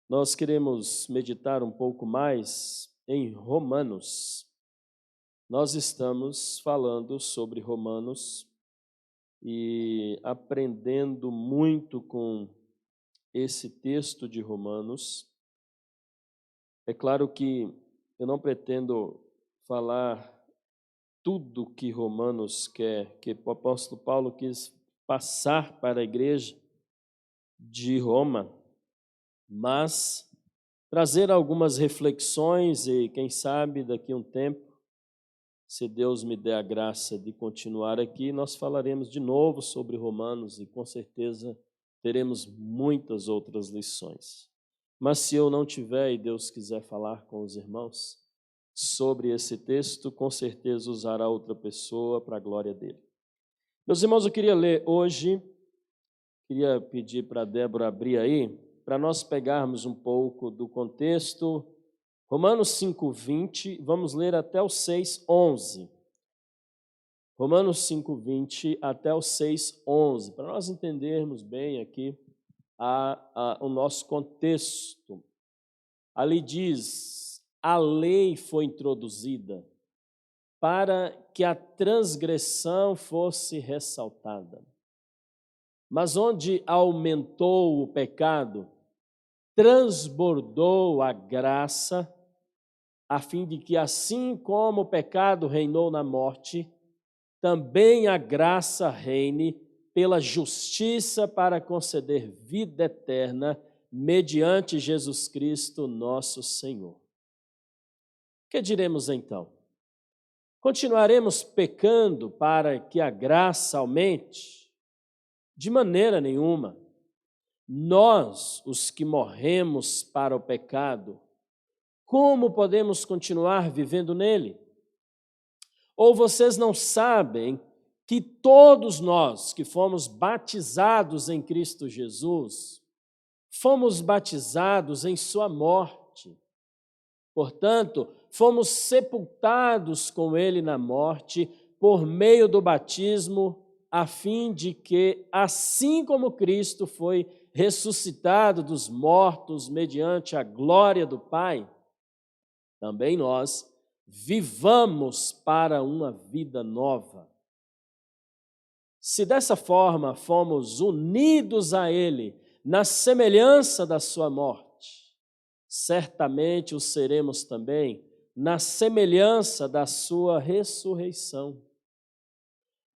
Nós queremos meditar um pouco mais em Romanos. Nós estamos falando sobre Romanos e aprendendo muito com esse texto de Romanos. É claro que eu não pretendo falar tudo que Romanos quer, que o apóstolo Paulo quis passar para a igreja de Roma, mas trazer algumas reflexões e, quem sabe, daqui a um tempo, se Deus me der a graça de continuar aqui, nós falaremos de novo sobre Romanos e, com certeza, teremos muitas outras lições. Mas se eu não tiver e Deus quiser falar com os irmãos sobre esse texto, com certeza usará outra pessoa para a glória dele. Meus irmãos, eu queria ler hoje, queria pedir para a Débora abrir aí, para nós pegarmos um pouco do contexto. Romanos 5:20, vamos ler até o 6:11. Romanos 5:20 até o 6:11, para nós entendermos bem aqui o nosso contexto. Ali diz: a lei foi introduzida para que a transgressão fosse ressaltada. Mas onde aumentou o pecado, transbordou a graça, a fim de que, assim como o pecado reinou na morte, também a graça reine pela justiça para conceder vida eterna mediante Jesus Cristo, nosso Senhor. Que diremos então? Continuaremos pecando para que a graça aumente? De maneira nenhuma. Nós, os que morremos para o pecado, como podemos continuar vivendo nele? Ou vocês não sabem que todos nós que fomos batizados em Cristo Jesus, fomos batizados em sua morte? Portanto, fomos sepultados com ele na morte por meio do batismo, a fim de que, assim como Cristo foi ressuscitado dos mortos mediante a glória do Pai, também nós vivamos para uma vida nova. Se dessa forma fomos unidos a Ele na semelhança da sua morte, certamente o seremos também na semelhança da sua ressurreição.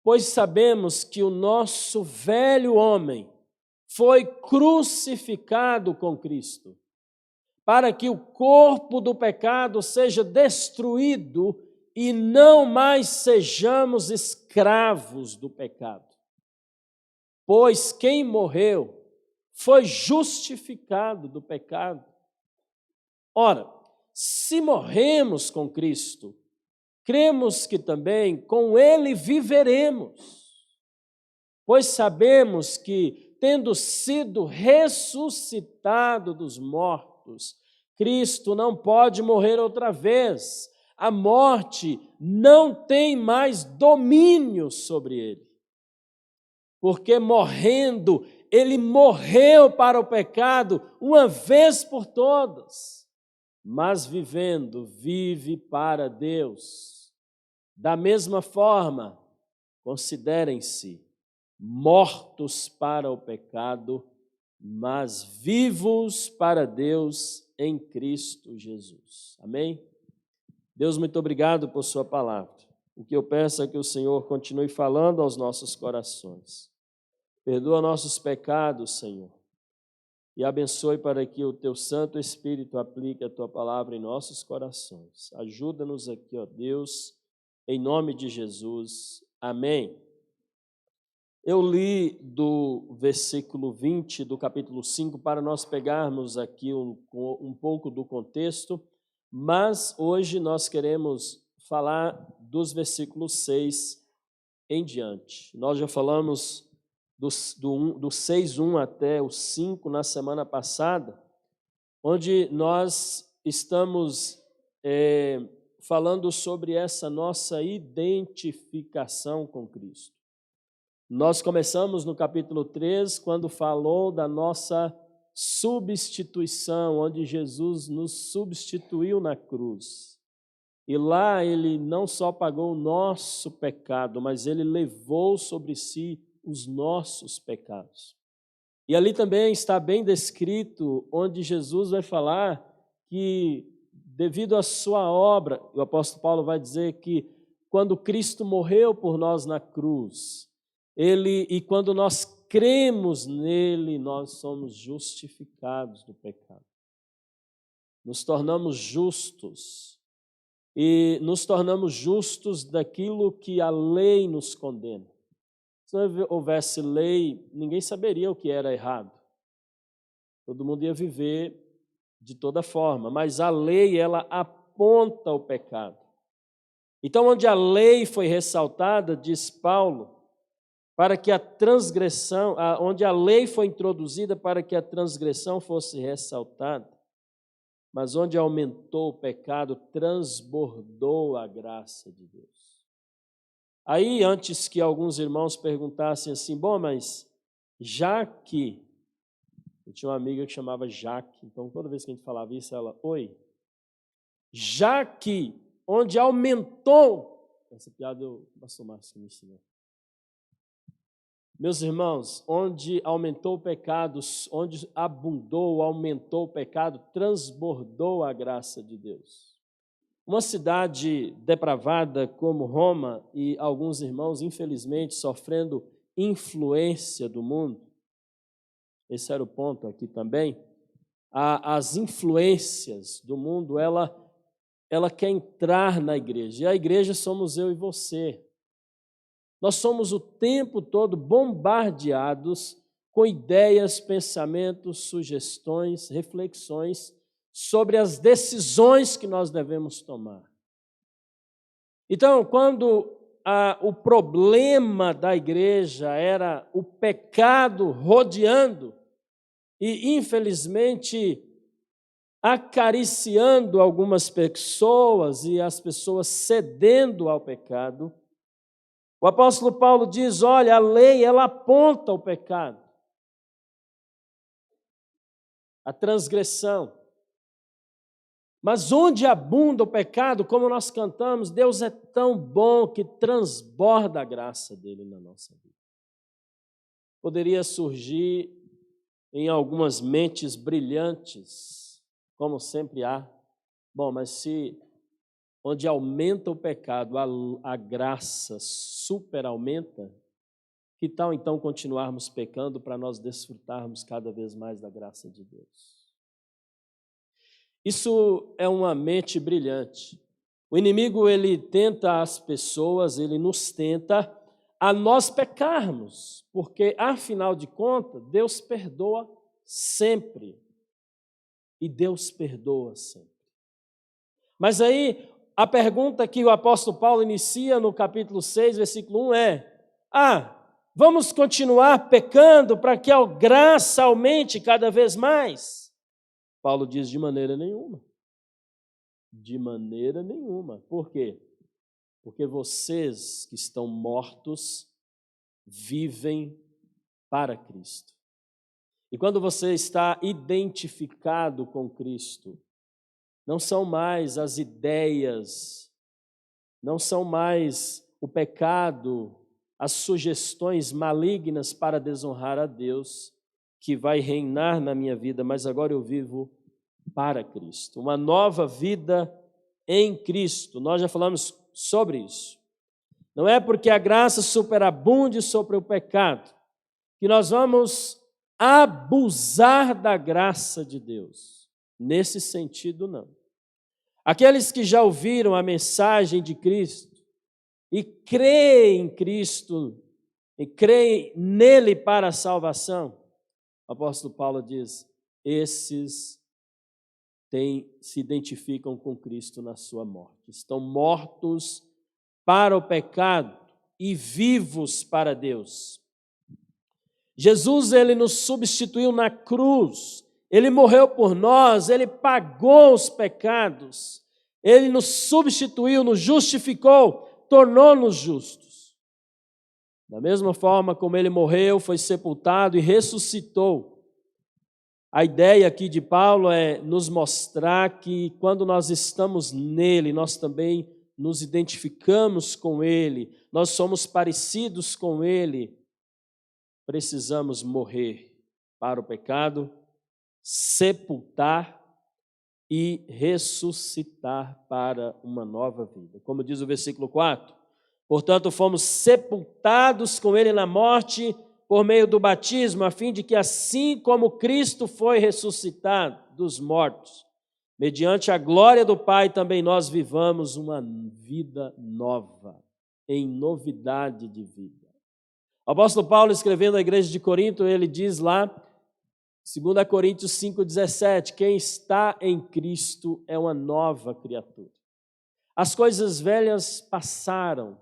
Pois sabemos que o nosso velho homem foi crucificado com Cristo, para que o corpo do pecado seja destruído e não mais sejamos escravos do pecado. Pois quem morreu foi justificado do pecado. Ora, se morremos com Cristo, cremos que também com Ele viveremos, pois sabemos que, tendo sido ressuscitado dos mortos, Cristo não pode morrer outra vez. A morte não tem mais domínio sobre ele. Porque morrendo, ele morreu para o pecado uma vez por todas. Mas vivendo, vive para Deus. Da mesma forma, considerem-se mortos para o pecado, mas vivos para Deus em Cristo Jesus. Amém? Deus, muito obrigado por sua palavra. O que eu peço é que o Senhor continue falando aos nossos corações. Perdoa nossos pecados, Senhor, e abençoe para que o teu Santo Espírito aplique a tua palavra em nossos corações. Ajuda-nos aqui, ó Deus, em nome de Jesus. Amém. Eu li do versículo 20 do capítulo 5 para nós pegarmos aqui um pouco do contexto, mas hoje nós queremos falar dos versículos 6 em diante. Nós já falamos do 6:1 até o 5 na semana passada, onde nós estamos falando sobre essa nossa identificação com Cristo. Nós começamos no capítulo 3, quando falou da nossa substituição, onde Jesus nos substituiu na cruz. E lá ele não só pagou o nosso pecado, mas ele levou sobre si os nossos pecados. E ali também está bem descrito, onde Jesus vai falar que, devido à sua obra, o apóstolo Paulo vai dizer que quando Cristo morreu por nós na cruz, e quando nós cremos nele, nós somos justificados do pecado. Nos tornamos justos. E nos tornamos justos daquilo que a lei nos condena. Se não houvesse lei, ninguém saberia o que era errado. Todo mundo ia viver de toda forma, mas a lei, ela aponta o pecado. Então, onde a lei foi ressaltada, diz Paulo, para que a transgressão, onde a lei foi introduzida para que a transgressão fosse ressaltada, mas onde aumentou o pecado, transbordou a graça de Deus. Aí, antes que alguns irmãos perguntassem assim, bom, mas já que... Eu tinha uma amiga que chamava Jaque, então toda vez que a gente falava isso, ela, oi. Já que onde aumentou... Essa piada o pastor Márcio me ensinou. Meus irmãos, onde aumentou o pecado, onde abundou, aumentou o pecado, transbordou a graça de Deus. Uma cidade depravada como Roma e alguns irmãos, infelizmente, sofrendo influência do mundo, esse era o ponto aqui também, as influências do mundo, ela quer entrar na igreja, e a igreja somos eu e você. Nós somos o tempo todo bombardeados com ideias, pensamentos, sugestões, reflexões sobre as decisões que nós devemos tomar. Então, quando o problema da igreja era o pecado rodeando e, infelizmente, acariciando algumas pessoas e as pessoas cedendo ao pecado, o apóstolo Paulo diz, olha, a lei, ela aponta o pecado, a transgressão. Mas onde abunda o pecado, como nós cantamos, Deus é tão bom que transborda a graça dele na nossa vida. Poderia surgir em algumas mentes brilhantes, como sempre há. Bom, mas se onde aumenta o pecado, a graça super aumenta, que tal então continuarmos pecando para nós desfrutarmos cada vez mais da graça de Deus? Isso é uma mente brilhante. O inimigo, ele tenta as pessoas, ele nos tenta a nós pecarmos, porque, afinal de contas, Deus perdoa sempre. E Deus perdoa sempre. Mas aí, a pergunta que o apóstolo Paulo inicia no capítulo 6, versículo 1 é, vamos continuar pecando para que a graça aumente cada vez mais? Paulo diz, de maneira nenhuma. De maneira nenhuma. Por quê? Porque vocês que estão mortos vivem para Cristo. E quando você está identificado com Cristo, não são mais as ideias, não são mais o pecado, as sugestões malignas para desonrar a Deus, que vai reinar na minha vida, mas agora eu vivo para Cristo. Uma nova vida em Cristo. Nós já falamos sobre isso. Não é porque a graça superabunde sobre o pecado que nós vamos abusar da graça de Deus. Nesse sentido, não. Aqueles que já ouviram a mensagem de Cristo e creem em Cristo, e creem nele para a salvação, o apóstolo Paulo diz, esses se identificam com Cristo na sua morte. Estão mortos para o pecado e vivos para Deus. Jesus, ele nos substituiu na cruz. Ele morreu por nós, ele pagou os pecados. Ele nos substituiu, nos justificou, tornou-nos justos. Da mesma forma como ele morreu, foi sepultado e ressuscitou. A ideia aqui de Paulo é nos mostrar que quando nós estamos nele, nós também nos identificamos com ele, nós somos parecidos com ele, precisamos morrer para o pecado, sepultar e ressuscitar para uma nova vida. Como diz o versículo 4, portanto, fomos sepultados com ele na morte por meio do batismo, a fim de que assim como Cristo foi ressuscitado dos mortos, mediante a glória do Pai, também nós vivamos uma vida nova, em novidade de vida. O apóstolo Paulo, escrevendo à igreja de Corinto, ele diz lá, 2 Coríntios 5,17, quem está em Cristo é uma nova criatura. As coisas velhas passaram.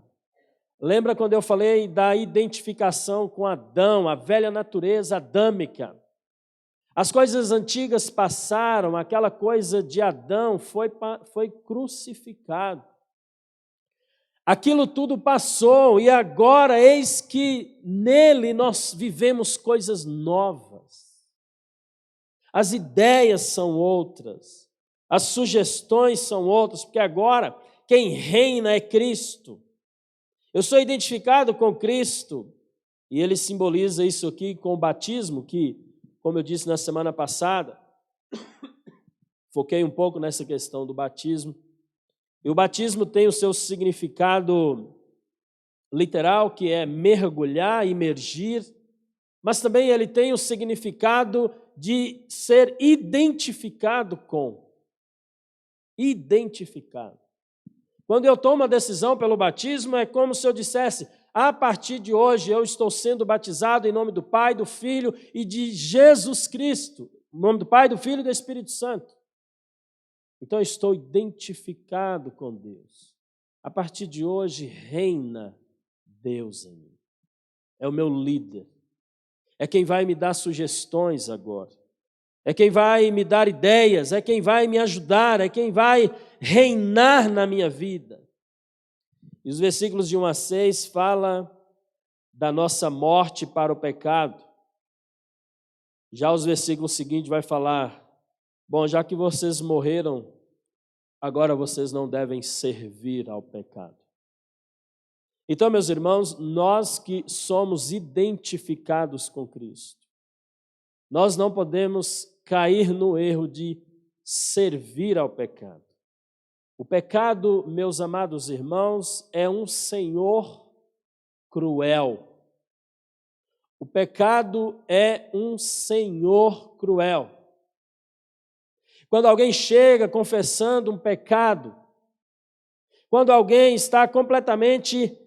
Lembra quando eu falei da identificação com Adão, a velha natureza adâmica? As coisas antigas passaram, aquela coisa de Adão foi crucificado. Aquilo tudo passou e agora eis que nele nós vivemos coisas novas. As ideias são outras, as sugestões são outras, porque agora quem reina é Cristo. Eu sou identificado com Cristo, e ele simboliza isso aqui com o batismo, que, como eu disse na semana passada, foquei um pouco nessa questão do batismo. E o batismo tem o seu significado literal, que é mergulhar, imergir, mas também ele tem o significado de ser identificado com. Identificado. Quando eu tomo a decisão pelo batismo, é como se eu dissesse, a partir de hoje eu estou sendo batizado em nome do Pai, do Filho e de Jesus Cristo. Em nome do Pai, do Filho e do Espírito Santo. Então eu estou identificado com Deus. A partir de hoje reina Deus em mim. É o meu líder. É quem vai me dar sugestões agora. É quem vai me dar ideias, é quem vai me ajudar, é quem vai reinar na minha vida. E os versículos de 1 a 6 falam da nossa morte para o pecado. Já os versículos seguintes vai falar, bom, já que vocês morreram, agora vocês não devem servir ao pecado. Então, meus irmãos, nós que somos identificados com Cristo, nós não podemos cair no erro de servir ao pecado. O pecado, meus amados irmãos, é um senhor cruel. O pecado é um senhor cruel. Quando alguém chega confessando um pecado, quando alguém está completamente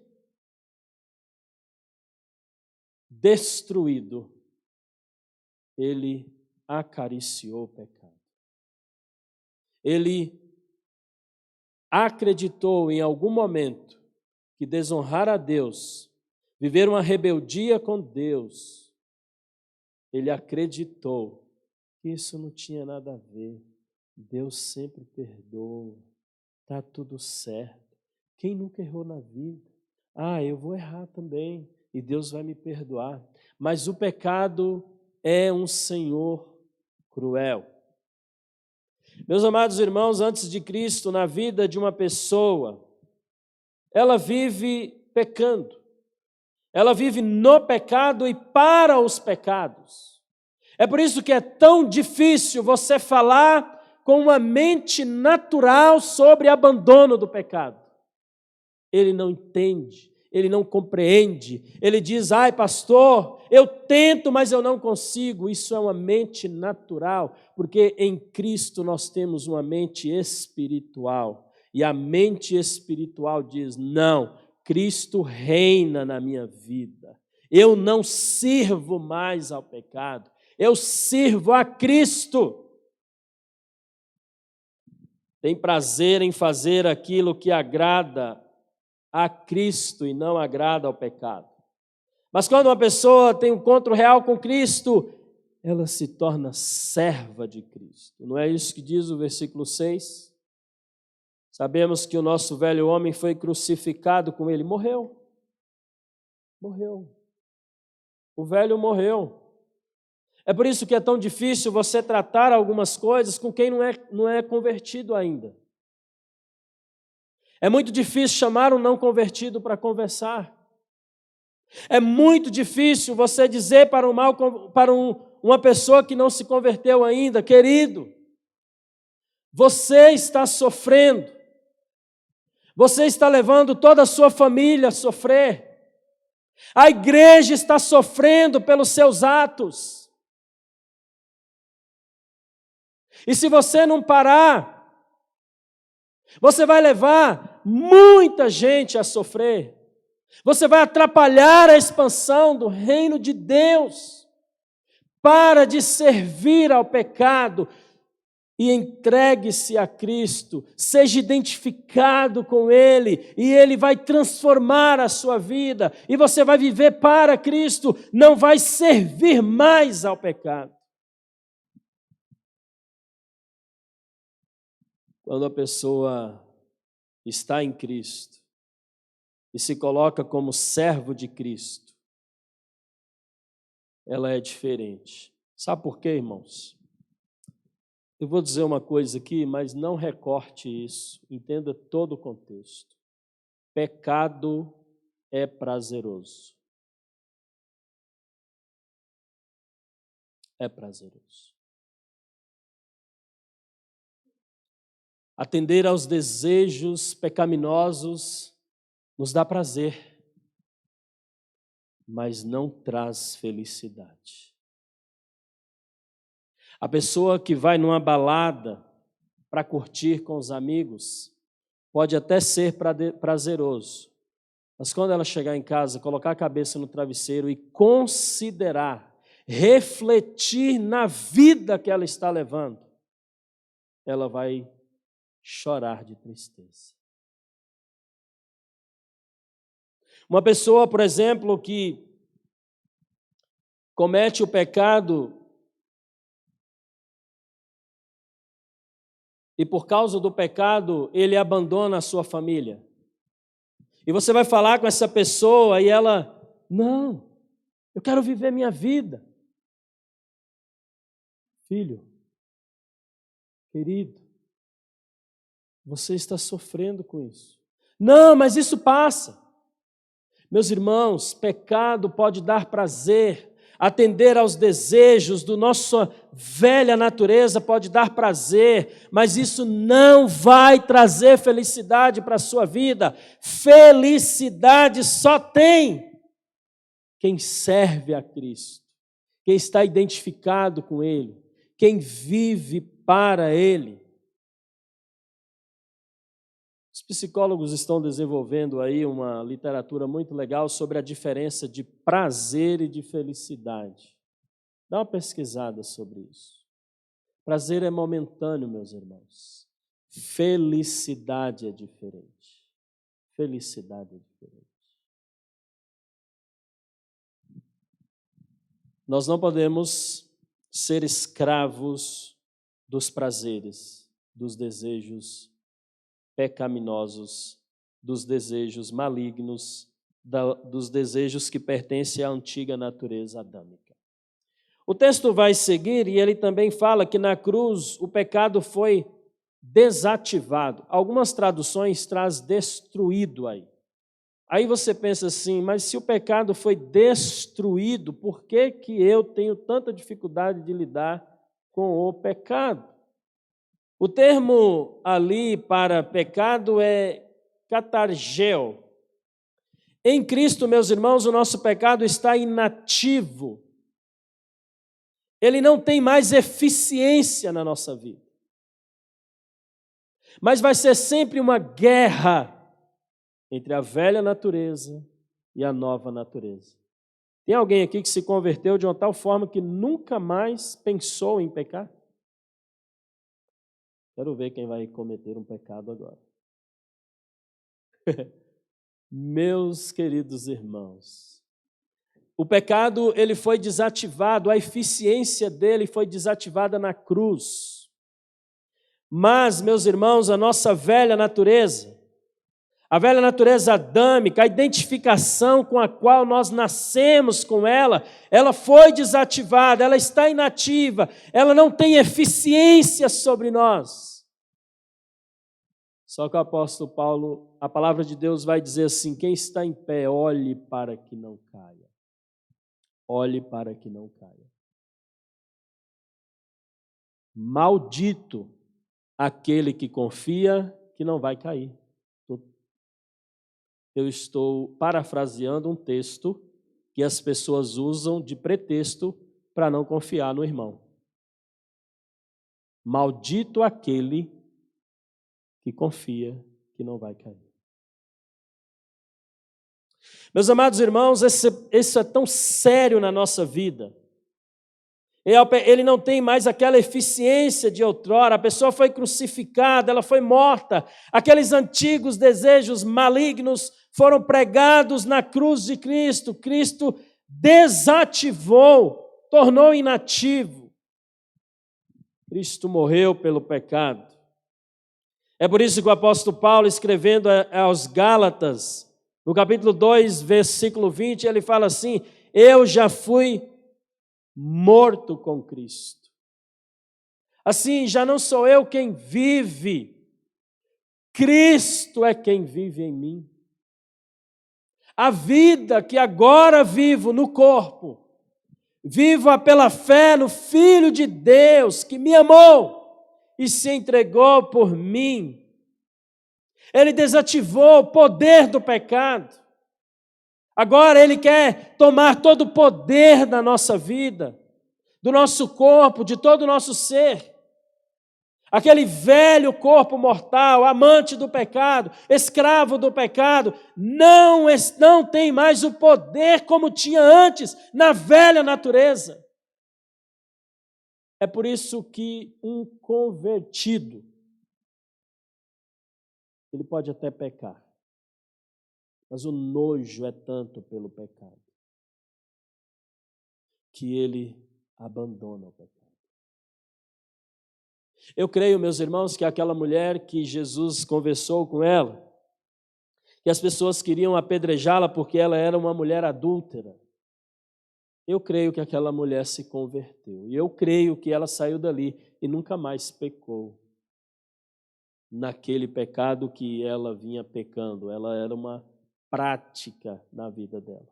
destruído, ele acariciou o pecado. Ele acreditou em algum momento que desonrar a Deus, viver uma rebeldia com Deus, ele acreditou que isso não tinha nada a ver. Deus sempre perdoa, está tudo certo. Quem nunca errou na vida? Eu vou errar também e Deus vai me perdoar. Mas o pecado é um senhor cruel. Meus amados irmãos, antes de Cristo, na vida de uma pessoa, ela vive pecando. Ela vive no pecado e para os pecados. É por isso que é tão difícil você falar com uma mente natural sobre abandono do pecado. Ele não entende, ele não compreende. Ele diz, pastor, eu tento, mas eu não consigo. Isso é uma mente natural, porque em Cristo nós temos uma mente espiritual. E a mente espiritual diz, não, Cristo reina na minha vida. Eu não sirvo mais ao pecado, eu sirvo a Cristo. Tem prazer em fazer aquilo que agrada a Cristo e não agrada ao pecado. Mas quando uma pessoa tem um encontro real com Cristo, ela se torna serva de Cristo. Não é isso que diz o versículo 6? Sabemos que o nosso velho homem foi crucificado com ele. Morreu. O velho morreu. É por isso que é tão difícil você tratar algumas coisas com quem não é convertido ainda. É muito difícil chamar um não convertido para conversar. É muito difícil você dizer para uma pessoa que não se converteu ainda: querido, você está sofrendo, você está levando toda a sua família a sofrer, a igreja está sofrendo pelos seus atos. E se você não parar, você vai levar muita gente a sofrer. Você vai atrapalhar a expansão do reino de Deus. Para de servir ao pecado e entregue-se a Cristo. Seja identificado com Ele e Ele vai transformar a sua vida. E você vai viver para Cristo, não vai servir mais ao pecado. Quando a pessoa está em Cristo e se coloca como servo de Cristo, ela é diferente. Sabe por quê, irmãos? Eu vou dizer uma coisa aqui, mas não recorte isso. Entenda todo o contexto. Pecado é prazeroso. É prazeroso. Atender aos desejos pecaminosos nos dá prazer, mas não traz felicidade. A pessoa que vai numa balada para curtir com os amigos pode até ser prazeroso, mas quando ela chegar em casa, colocar a cabeça no travesseiro e considerar, refletir na vida que ela está levando, ela vai chorar de tristeza. Uma pessoa, por exemplo, que comete o pecado e por causa do pecado ele abandona a sua família. E você vai falar com essa pessoa e ela, não, eu quero viver minha vida. Filho, querido, você está sofrendo com isso. Não, mas isso passa. Meus irmãos, pecado pode dar prazer, atender aos desejos da nossa velha natureza pode dar prazer, mas isso não vai trazer felicidade para a sua vida. Felicidade só tem quem serve a Cristo, quem está identificado com Ele, quem vive para Ele. Os psicólogos estão desenvolvendo aí uma literatura muito legal sobre a diferença de prazer e de felicidade. Dá uma pesquisada sobre isso. Prazer é momentâneo, meus irmãos. Felicidade é diferente. Felicidade é diferente. Nós não podemos ser escravos dos prazeres, dos desejos pecaminosos, dos desejos malignos, dos desejos que pertencem à antiga natureza adâmica. O texto vai seguir e ele também fala que na cruz o pecado foi desativado. Algumas traduções traz destruído aí. Aí você pensa assim, mas se o pecado foi destruído, por que que eu tenho tanta dificuldade de lidar com o pecado? O termo ali para pecado é catargeu. Em Cristo, meus irmãos, o nosso pecado está inativo. Ele não tem mais eficiência na nossa vida. Mas vai ser sempre uma guerra entre a velha natureza e a nova natureza. Tem alguém aqui que se converteu de uma tal forma que nunca mais pensou em pecar? Quero ver quem vai cometer um pecado agora. Meus queridos irmãos, o pecado ele foi desativado, a eficiência dele foi desativada na cruz. Mas, meus irmãos, a nossa velha natureza, A velha natureza adâmica, a identificação com a qual nós nascemos com ela foi desativada, ela está inativa, ela não tem eficiência sobre nós. Só que o apóstolo Paulo, a palavra de Deus vai dizer assim: quem está em pé, olhe para que não caia. Olhe para que não caia. Maldito aquele que confia que não vai cair. Eu estou parafraseando um texto que as pessoas usam de pretexto para não confiar no irmão. Maldito aquele que confia que não vai cair. Meus amados irmãos, isso é tão sério na nossa vida. Ele não tem mais aquela eficiência de outrora, a pessoa foi crucificada, ela foi morta, aqueles antigos desejos malignos foram pregados na cruz de Cristo, Cristo desativou, tornou inativo. Cristo morreu pelo pecado. É por isso que o apóstolo Paulo, escrevendo aos Gálatas, no capítulo 2, versículo 20, ele fala assim: eu já fui morto com Cristo. Assim, já não sou eu quem vive, Cristo é quem vive em mim. A vida que agora vivo no corpo, vivo-a pela fé no Filho de Deus, que me amou e se entregou por mim. Ele desativou o poder do pecado. Agora Ele quer tomar todo o poder da nossa vida, do nosso corpo, de todo o nosso ser. Aquele velho corpo mortal, amante do pecado, escravo do pecado, não tem mais o poder como tinha antes, na velha natureza. É por isso que um convertido, ele pode até pecar, mas o nojo é tanto pelo pecado, que ele abandona o pecado. Eu creio, meus irmãos, que aquela mulher que Jesus conversou com ela, que as pessoas queriam apedrejá-la porque ela era uma mulher adúltera. Eu creio que aquela mulher se converteu. E eu creio que ela saiu dali e nunca mais pecou naquele pecado que ela vinha pecando. Ela era uma prática na vida dela.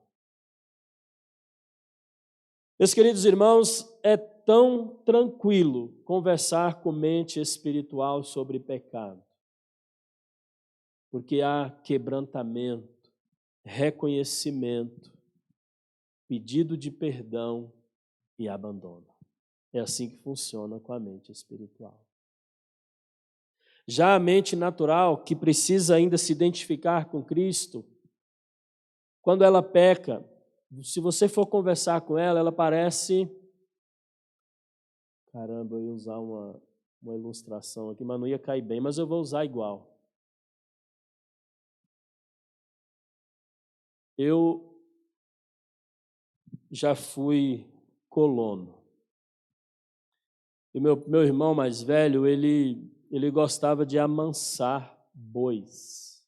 Meus queridos irmãos, é tão tranquilo conversar com mente espiritual sobre pecado, porque há quebrantamento, reconhecimento, pedido de perdão e abandono. É assim que funciona com a mente espiritual. Já a mente natural, que precisa ainda se identificar com Cristo, quando ela peca, se você for conversar com ela, ela parece... Caramba, eu ia usar uma ilustração aqui, mas não ia cair bem, mas eu vou usar igual. Eu já fui colono. E meu irmão mais velho, ele gostava de amansar bois.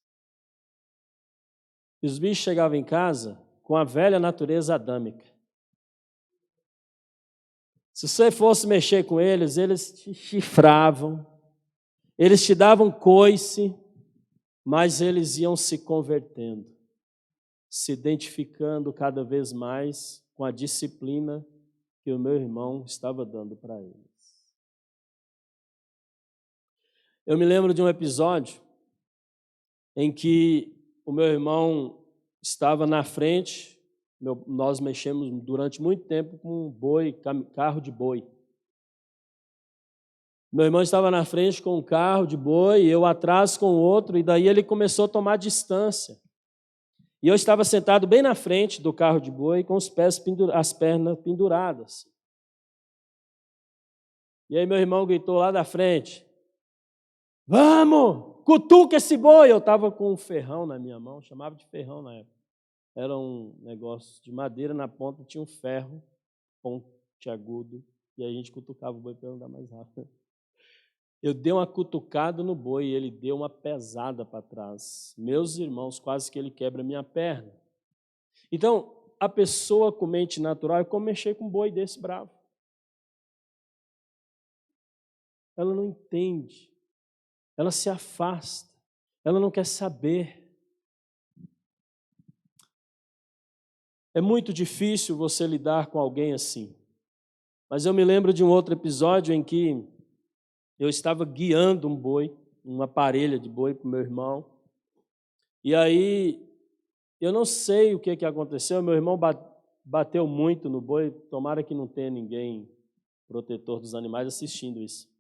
E os bichos chegavam em casa com a velha natureza adâmica. Se você fosse mexer com eles, eles te chifravam, eles te davam coice, mas eles iam se convertendo, se identificando cada vez mais com a disciplina que o meu irmão estava dando para eles. Eu me lembro de um episódio em que o meu irmão estava na frente. Nós mexemos durante muito tempo com boi, carro de boi. Meu irmão estava na frente com um carro de boi, eu atrás com outro, e daí ele começou a tomar distância. E eu estava sentado bem na frente do carro de boi, com as pernas penduradas. E aí meu irmão gritou lá da frente: vamos, cutuca esse boi! Eu estava com um ferrão na minha mão, chamava de ferrão na época. Era um negócio de madeira, na ponta tinha um ferro pontiagudo, e aí a gente cutucava o boi para andar mais rápido. Eu dei uma cutucada no boi e ele deu uma pesada para trás. Meus irmãos, quase que ele quebra minha perna. Então, a pessoa com mente natural é como mexer com um boi desse bravo. Ela não entende, ela se afasta, ela não quer saber. É muito difícil você lidar com alguém assim. Mas eu me lembro de um outro episódio em que eu estava guiando um boi, uma parelha de boi para o meu irmão. E aí, eu não sei o que aconteceu, meu irmão bateu muito no boi, tomara que não tenha ninguém protetor dos animais assistindo isso.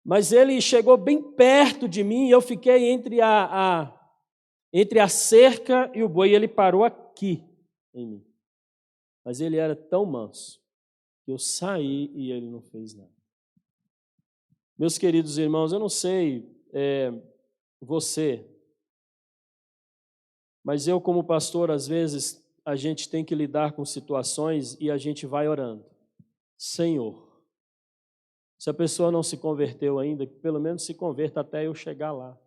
Mas ele chegou bem perto de mim e eu fiquei entre a cerca e o boi, e ele parou aqui em mim. Mas ele era tão manso que eu saí e ele não fez nada. Meus queridos irmãos, eu não sei você, mas eu como pastor, às vezes, a gente tem que lidar com situações e a gente vai orando. Senhor, se a pessoa não se converteu ainda, que pelo menos se converta até eu chegar lá.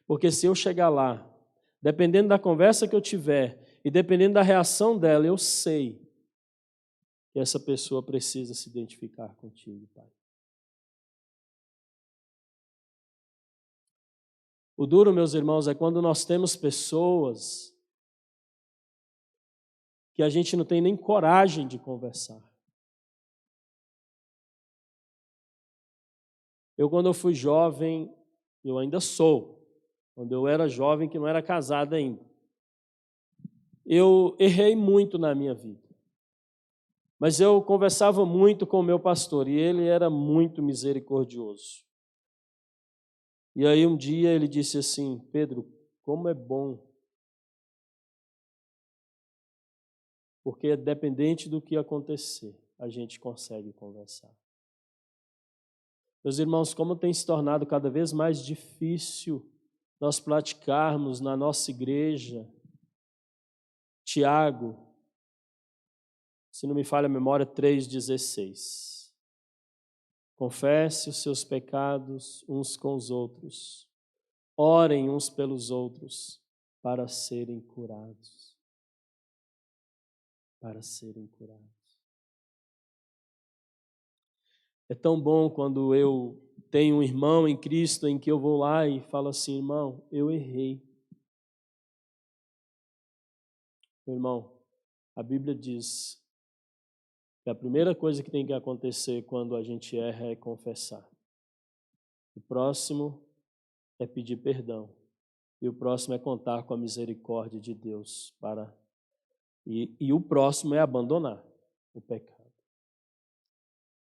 Porque se eu chegar lá, dependendo da conversa que eu tiver e dependendo da reação dela, eu sei que essa pessoa precisa se identificar contigo, Pai. O duro, meus irmãos, é quando nós temos pessoas que a gente não tem nem coragem de conversar. Quando eu fui jovem, eu ainda sou, quando eu era jovem, que não era casado ainda, eu errei muito na minha vida. Mas eu conversava muito com o meu pastor e ele era muito misericordioso. E aí um dia ele disse assim: Pedro, como é bom, porque dependente do que acontecer, a gente consegue conversar. Meus irmãos, como tem se tornado cada vez mais difícil nós praticarmos na nossa igreja. Tiago, se não me falha a memória, 3,16. Confesse os seus pecados uns com os outros. Orem uns pelos outros para serem curados. Para serem curados. É tão bom quando eu tenho um irmão em Cristo em que eu vou lá e falo assim: irmão, eu errei. Meu irmão, a Bíblia diz que a primeira coisa que tem que acontecer quando a gente erra é confessar. O próximo é pedir perdão. E o próximo é contar com a misericórdia de Deus e o próximo é abandonar o pecado.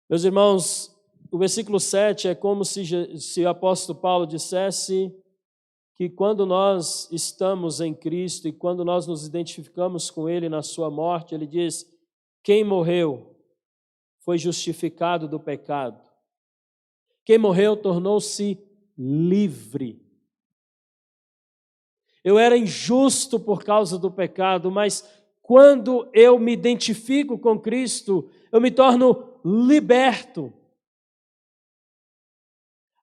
Meus irmãos, o versículo 7 é como se o apóstolo Paulo dissesse que quando nós estamos em Cristo e quando nós nos identificamos com Ele na sua morte, ele diz: quem morreu foi justificado do pecado. Quem morreu tornou-se livre. Eu era injusto por causa do pecado, mas quando eu me identifico com Cristo, eu me torno liberto.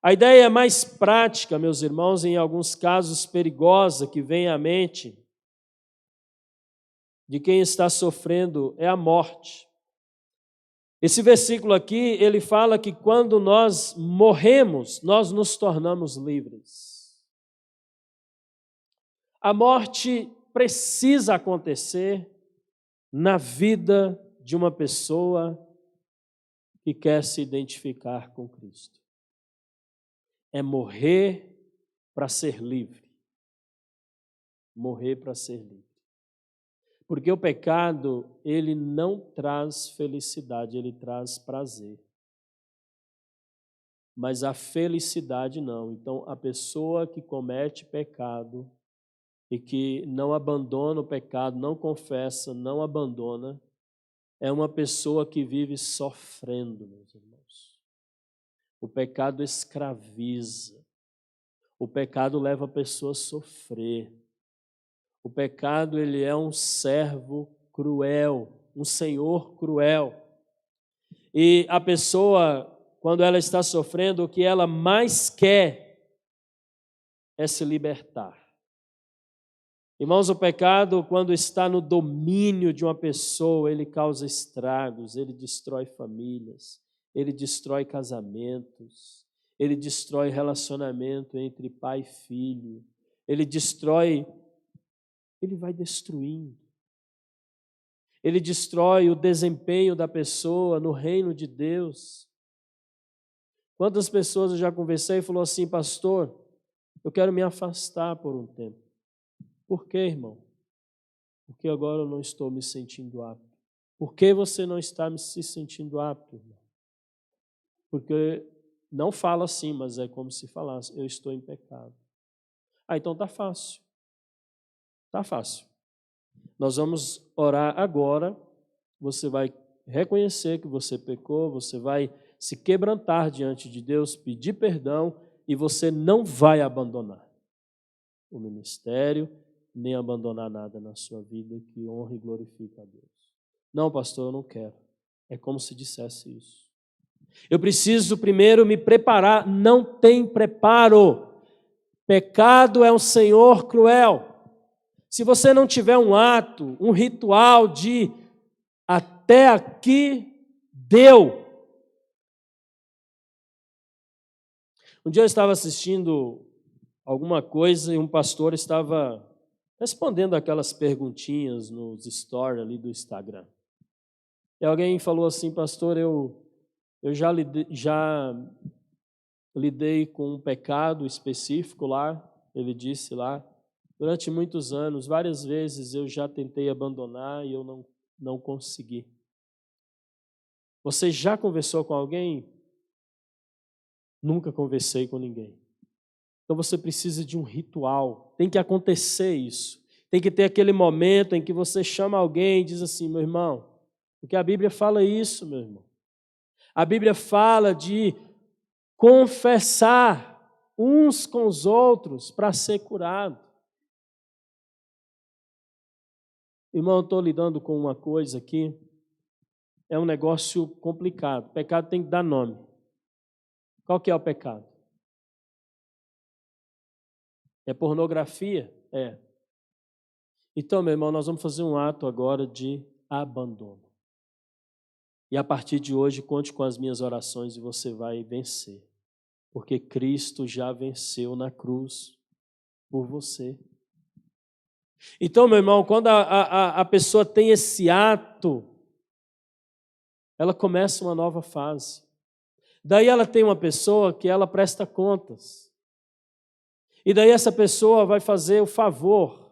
A ideia mais prática, meus irmãos, em alguns casos perigosa que vem à mente de quem está sofrendo é a morte. Esse versículo aqui, ele fala que quando nós morremos, nós nos tornamos livres. A morte precisa acontecer na vida de uma pessoa que quer se identificar com Cristo. É morrer para ser livre. Morrer para ser livre. Porque o pecado, ele não traz felicidade, ele traz prazer. Mas a felicidade não. Então, a pessoa que comete pecado e que não abandona o pecado, não confessa, não abandona, é uma pessoa que vive sofrendo, meus irmãos. O pecado escraviza. O pecado leva a pessoa a sofrer. O pecado, ele é um servo cruel, um senhor cruel. E a pessoa, quando ela está sofrendo, o que ela mais quer é se libertar. Irmãos, o pecado, quando está no domínio de uma pessoa, ele causa estragos, ele destrói famílias, ele destrói casamentos, ele destrói relacionamento entre pai e filho, ele vai destruindo. Ele destrói o desempenho da pessoa no reino de Deus. Quantas pessoas eu já conversei e falou assim, pastor, eu quero me afastar por um tempo. Por quê, irmão? Porque agora eu não estou me sentindo apto. Por que você não está se sentindo apto, irmão? Porque não fala assim, mas é como se falasse, eu estou em pecado. Ah, então tá fácil. Tá fácil. Nós vamos orar agora, você vai reconhecer que você pecou, você vai se quebrantar diante de Deus, pedir perdão e você não vai abandonar o ministério, nem abandonar nada na sua vida que honre e glorifique a Deus. Não, pastor, eu não quero. É como se dissesse isso. Eu preciso primeiro me preparar. Não tem preparo. Pecado é um senhor cruel. Se você não tiver um ato, um ritual de até aqui deu. Um dia eu estava assistindo alguma coisa e um pastor estava respondendo aquelas perguntinhas nos stories ali do Instagram. E alguém falou assim, pastor, eu já lidei com um pecado específico lá, ele disse lá, durante muitos anos, várias vezes eu já tentei abandonar e eu não consegui. Você já conversou com alguém? Nunca conversei com ninguém. Então você precisa de um ritual, tem que acontecer isso. Tem que ter aquele momento em que você chama alguém e diz assim, meu irmão, porque a Bíblia fala isso, meu irmão. A Bíblia fala de confessar uns com os outros para ser curado. Irmão, eu estou lidando com uma coisa aqui, é um negócio complicado. O pecado tem que dar nome. Qual que é o pecado? É pornografia? É. Então, meu irmão, nós vamos fazer um ato agora de abandono. E a partir de hoje, conte com as minhas orações e você vai vencer. Porque Cristo já venceu na cruz por você. Então, meu irmão, quando a pessoa tem esse ato, ela começa uma nova fase. Daí ela tem uma pessoa que ela presta contas. E daí essa pessoa vai fazer o favor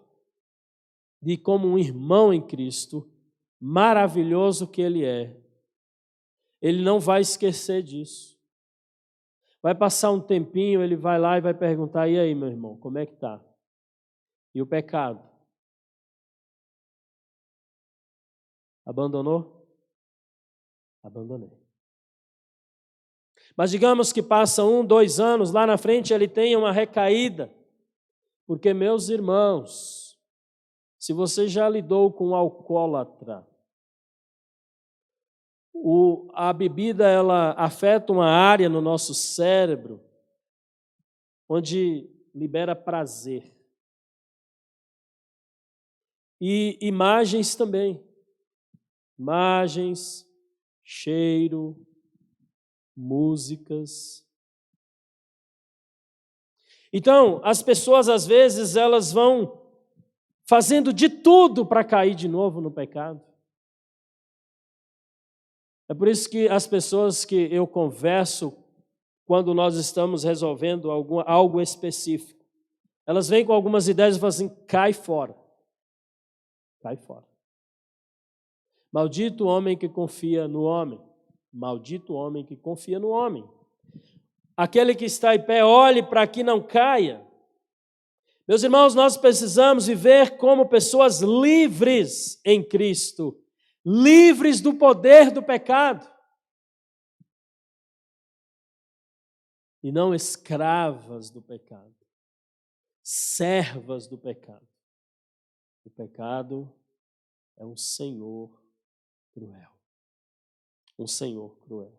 de, como um irmão em Cristo, maravilhoso que ele é, ele não vai esquecer disso. Vai passar um tempinho, ele vai lá e vai perguntar, e aí, meu irmão, como é que tá? E o pecado? Abandonou? Abandonei. Mas digamos que passa 1, 2 anos, lá na frente ele tem uma recaída. Porque, meus irmãos, se você já lidou com um alcoólatra, a bebida ela afeta uma área no nosso cérebro onde libera prazer. E imagens também. Imagens, cheiro, músicas. Então, as pessoas às vezes elas vão fazendo de tudo para cair de novo no pecado. É por isso que as pessoas que eu converso quando nós estamos resolvendo algo específico, elas vêm com algumas ideias e falam assim, cai fora. Cai fora. Maldito o homem que confia no homem. Maldito o homem que confia no homem. Aquele que está em pé, olhe para que não caia. Meus irmãos, nós precisamos viver como pessoas livres em Cristo, livres do poder do pecado, e não escravas do pecado, servas do pecado. O pecado é um senhor cruel. um senhor cruel.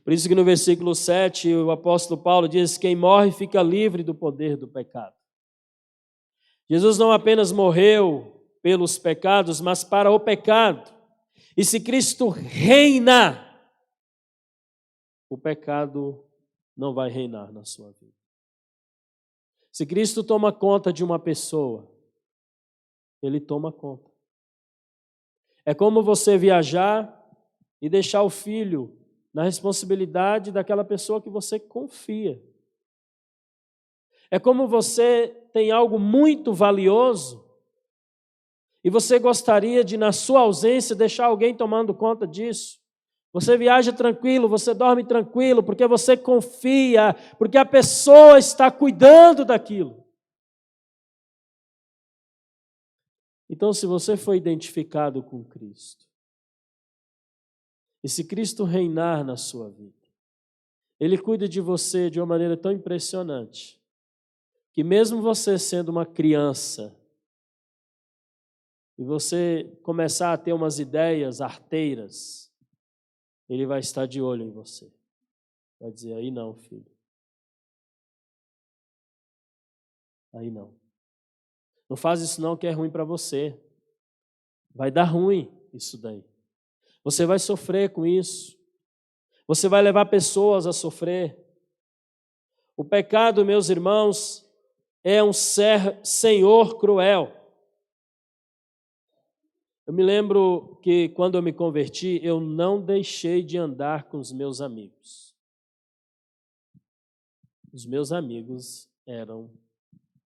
Por isso que no versículo 7, o apóstolo Paulo diz: quem morre fica livre do poder do pecado. Jesus não apenas morreu pelos pecados, mas para o pecado. E se Cristo reina, o pecado não vai reinar na sua vida. Se Cristo toma conta de uma pessoa, Ele toma conta. É como você viajar e deixar o filho na responsabilidade daquela pessoa que você confia. É como você tem algo muito valioso e você gostaria de, na sua ausência, deixar alguém tomando conta disso. Você viaja tranquilo, você dorme tranquilo, porque você confia, porque a pessoa está cuidando daquilo. Então, se você foi identificado com Cristo, e se Cristo reinar na sua vida, Ele cuida de você de uma maneira tão impressionante, que mesmo você sendo uma criança, e você começar a ter umas ideias arteiras, Ele vai estar de olho em você. Vai dizer: aí não, filho. Aí não. Não faz isso não, que é ruim para você. Vai dar ruim isso daí. Você vai sofrer com isso. Você vai levar pessoas a sofrer. O pecado, meus irmãos, é um senhor cruel. Eu me lembro que quando eu me converti, eu não deixei de andar com os meus amigos. Os meus amigos eram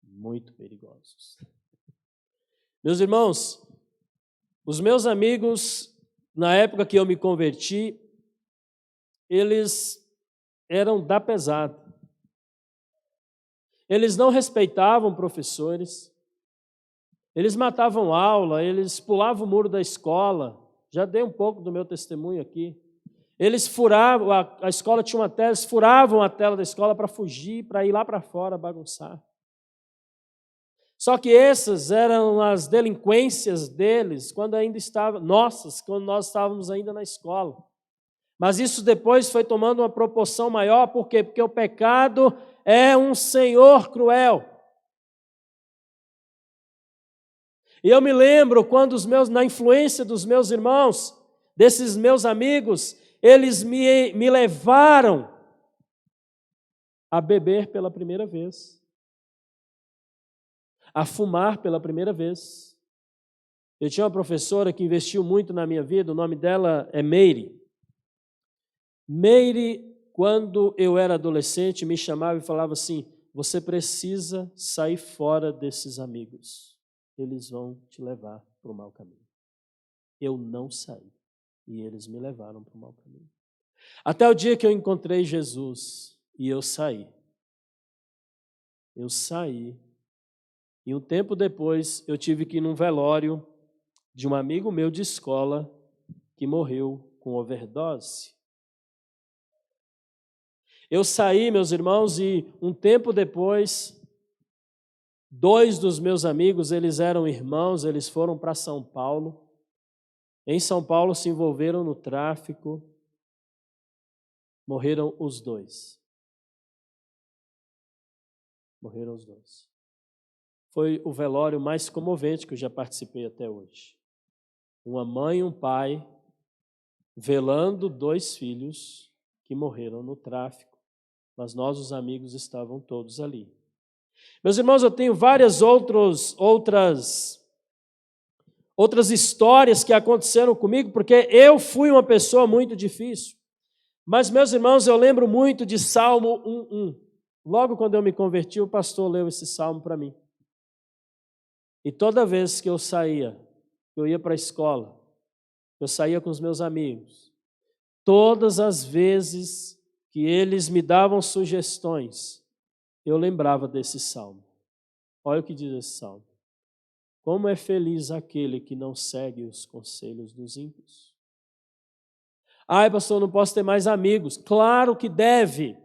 muito perigosos. Meus irmãos, os meus amigos, na época que eu me converti, eles eram da pesada. Eles não respeitavam professores, eles matavam aula, eles pulavam o muro da escola. Já dei um pouco do meu testemunho aqui. Eles furavam, a escola tinha uma tela, eles furavam a tela da escola para fugir, para ir lá para fora bagunçar. Só que essas eram as delinquências deles quando ainda estavam, nossas, quando nós estávamos ainda na escola. Mas isso depois foi tomando uma proporção maior, por quê? Porque o pecado é um senhor cruel. E eu me lembro quando na influência dos meus irmãos, desses meus amigos, eles me levaram a beber pela primeira vez, a fumar pela primeira vez. Eu tinha uma professora que investiu muito na minha vida, o nome dela é Meire. Meire, quando eu era adolescente, me chamava e falava assim: você precisa sair fora desses amigos, eles vão te levar para o mau caminho. Eu não saí, e eles me levaram para o mau caminho. Até o dia que eu encontrei Jesus, e eu saí. Eu saí. E um tempo depois, eu tive que ir num velório de um amigo meu de escola que morreu com overdose. Eu saí, meus irmãos, e um tempo depois, 2 dos meus amigos, eles eram irmãos, eles foram para São Paulo. Em São Paulo se envolveram no tráfico. Morreram os 2. Morreram os 2. Foi o velório mais comovente que eu já participei até hoje. Uma mãe e um pai velando 2 filhos que morreram no tráfico, mas nós, os amigos, estavam todos ali. Meus irmãos, eu tenho várias outras histórias que aconteceram comigo, porque eu fui uma pessoa muito difícil. Mas, meus irmãos, eu lembro muito de Salmo 1:1. Logo quando eu me converti, o pastor leu esse salmo para mim. E toda vez que eu saía, eu ia para a escola, eu saía com os meus amigos, todas as vezes que eles me davam sugestões, eu lembrava desse salmo. Olha o que diz esse salmo. Como é feliz aquele que não segue os conselhos dos ímpios. Ai, pastor, não posso ter mais amigos. Claro que deve.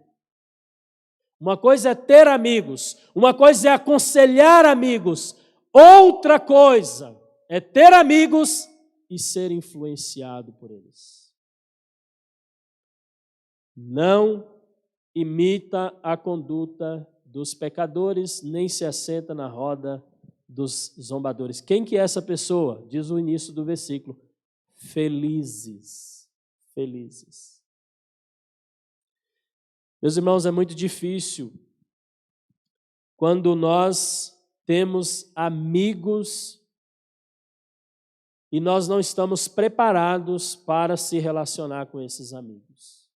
Uma coisa é ter amigos, uma coisa é aconselhar amigos, outra coisa é ter amigos e ser influenciado por eles. Não imita a conduta dos pecadores, nem se assenta na roda dos zombadores. Quem que é essa pessoa? Diz o início do versículo. Felizes. Felizes. Meus irmãos, é muito difícil quando nós temos amigos e nós não estamos preparados para se relacionar com esses amigos.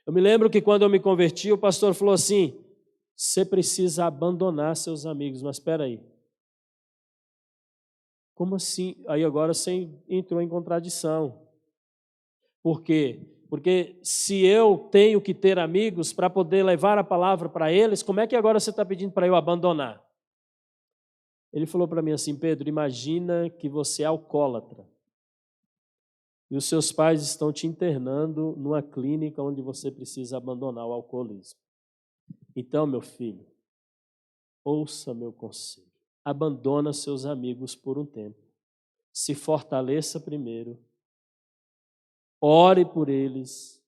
Eu me lembro que quando eu me converti, o pastor falou assim, você precisa abandonar seus amigos, mas espera aí. Como assim? Aí agora você entrou em contradição. Por quê? Porque se eu tenho que ter amigos para poder levar a palavra para eles, como é que agora você está pedindo para eu abandonar? Ele falou para mim assim, Pedro, imagina que você é alcoólatra e os seus pais estão te internando numa clínica onde você precisa abandonar o alcoolismo. Então, meu filho, ouça meu conselho. Abandona seus amigos por um tempo. Se fortaleça primeiro. Ore por eles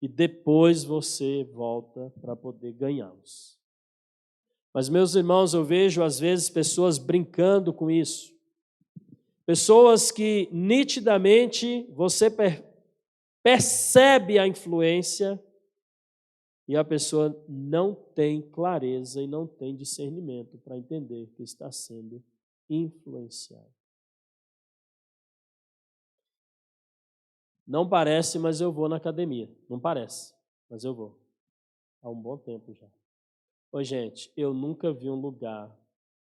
e depois você volta para poder ganhá-los. Mas, meus irmãos, eu vejo às vezes pessoas brincando com isso. Pessoas que nitidamente você percebe a influência e a pessoa não tem clareza e não tem discernimento para entender que está sendo influenciado. Não parece, mas eu vou na academia. Não parece, mas eu vou. Há um bom tempo já. Ô, gente, eu nunca vi um lugar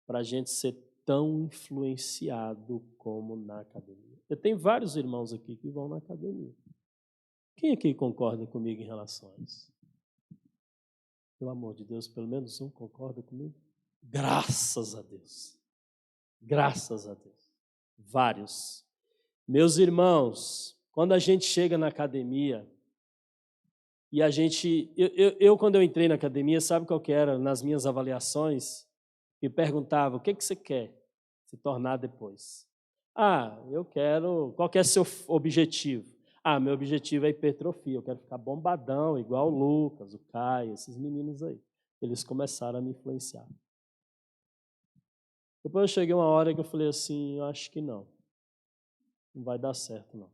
para a gente ser tão influenciado como na academia. Eu tenho vários irmãos aqui que vão na academia. Quem aqui concorda comigo em relação a isso? Pelo amor de Deus, pelo menos um concorda comigo? Graças a Deus. Graças a Deus. Vários. Meus irmãos, quando a gente chega na academia, e a gente... quando eu entrei na academia, sabe qual que era nas minhas avaliações? Me perguntava, o que você quer se tornar depois? Eu quero... Qual que é seu objetivo? Meu objetivo é hipertrofia, eu quero ficar bombadão, igual o Lucas, o Caio, esses meninos aí. Eles começaram a me influenciar. Depois eu cheguei uma hora que eu falei assim, eu acho que não. Não vai dar certo, não.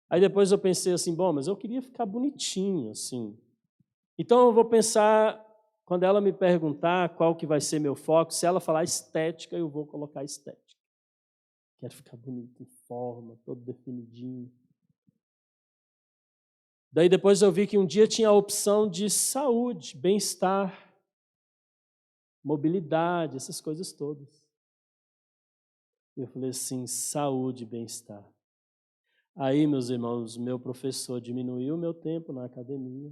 Aí depois eu pensei assim, bom, mas eu queria ficar bonitinho, assim. Então eu vou pensar, quando ela me perguntar qual que vai ser meu foco, se ela falar estética, eu vou colocar estética. Quero ficar bonito, em forma, todo definidinho. Daí depois eu vi que um dia tinha a opção de saúde, bem-estar, mobilidade, essas coisas todas. Eu falei assim, saúde e bem-estar. Aí, meus irmãos, meu professor diminuiu o meu tempo na academia.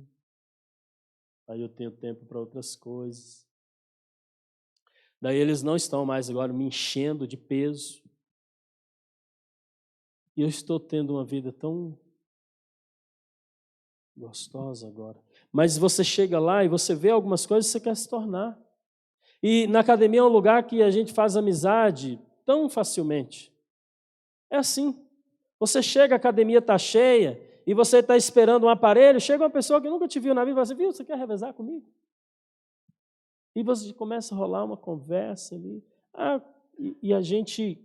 Aí eu tenho tempo para outras coisas. Daí eles não estão mais agora me enchendo de peso. E eu estou tendo uma vida tão gostosa agora. Mas você chega lá e você vê algumas coisas que você quer se tornar. E na academia é um lugar que a gente faz amizade tão facilmente. É assim. Você chega, a academia está cheia, e você está esperando um aparelho, chega uma pessoa que nunca te viu na vida e fala assim, viu, você quer revezar comigo? E você começa a rolar uma conversa ali. E a gente,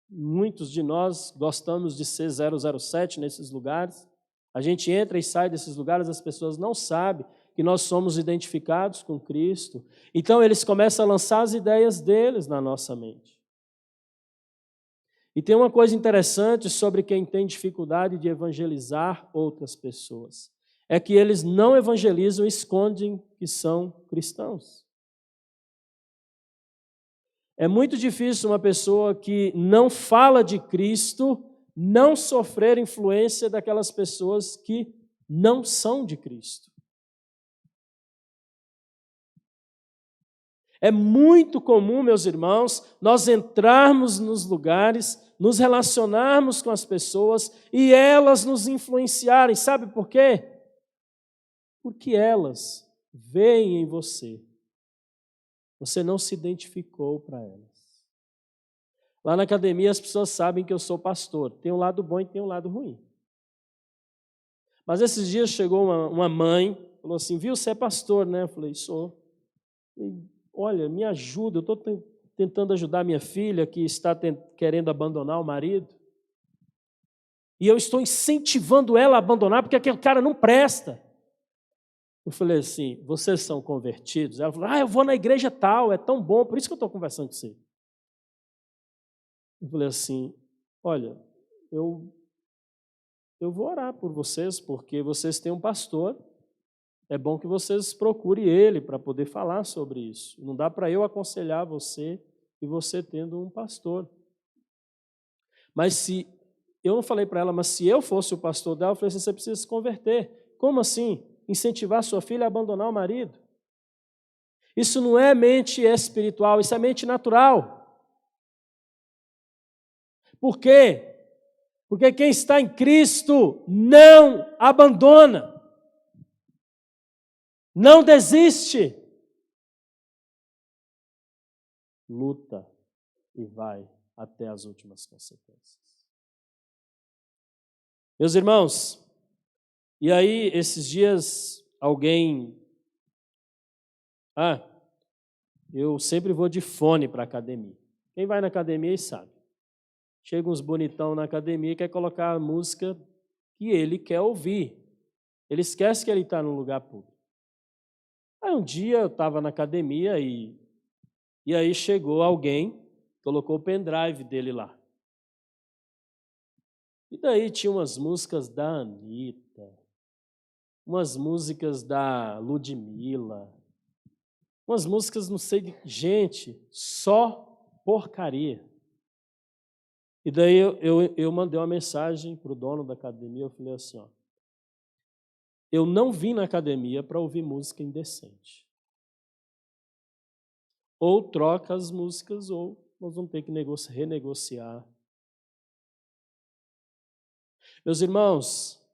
muitos de nós gostamos de ser 007 nesses lugares. A gente entra e sai desses lugares, as pessoas não sabem que nós somos identificados com Cristo. Então eles começam a lançar as ideias deles na nossa mente. E tem uma coisa interessante sobre quem tem dificuldade de evangelizar outras pessoas. É que eles não evangelizam e escondem que são cristãos. É muito difícil uma pessoa que não fala de Cristo não sofrer influência daquelas pessoas que não são de Cristo. É muito comum, meus irmãos, nós entrarmos nos lugares, nos relacionarmos com as pessoas e elas nos influenciarem. Sabe por quê? Porque elas veem em você. Você não se identificou para elas. Lá na academia as pessoas sabem que eu sou pastor. Tem um lado bom e tem um lado ruim. Mas esses dias chegou uma mãe, falou assim, viu, você é pastor, né? Eu falei, sou. E, olha, me ajuda, eu estou tentando ajudar minha filha que está querendo abandonar o marido. E eu estou incentivando ela a abandonar porque aquele cara não presta. Eu falei assim, vocês são convertidos? Ela falou, eu vou na igreja tal, é tão bom, por isso que eu estou conversando com você. Eu falei assim, olha, eu vou orar por vocês, porque vocês têm um pastor, é bom que vocês procurem ele para poder falar sobre isso. Não dá para eu aconselhar você e você tendo um pastor. Mas eu não falei para ela, mas se eu fosse o pastor dela, eu falei assim, você precisa se converter. Como assim? Incentivar sua filha a abandonar o marido? Isso não é mente espiritual, isso é mente natural. Por quê? Porque quem está em Cristo não abandona, não desiste. Luta e vai até as últimas consequências. Meus irmãos, e aí esses dias alguém... eu sempre vou de fone para a academia. Quem vai na academia sabe. Chega uns bonitão na academia e quer colocar a música que ele quer ouvir. Ele esquece que ele está num lugar público. Aí um dia eu estava na academia e aí chegou alguém, colocou o pendrive dele lá. E daí tinha umas músicas da Anitta, umas músicas da Ludmilla, umas músicas não sei de... Gente, só porcaria. E daí eu mandei uma mensagem para o dono da academia, eu falei assim, eu não vim na academia para ouvir música indecente. Ou troca as músicas, ou nós vamos ter que renegociar. Meus irmãos,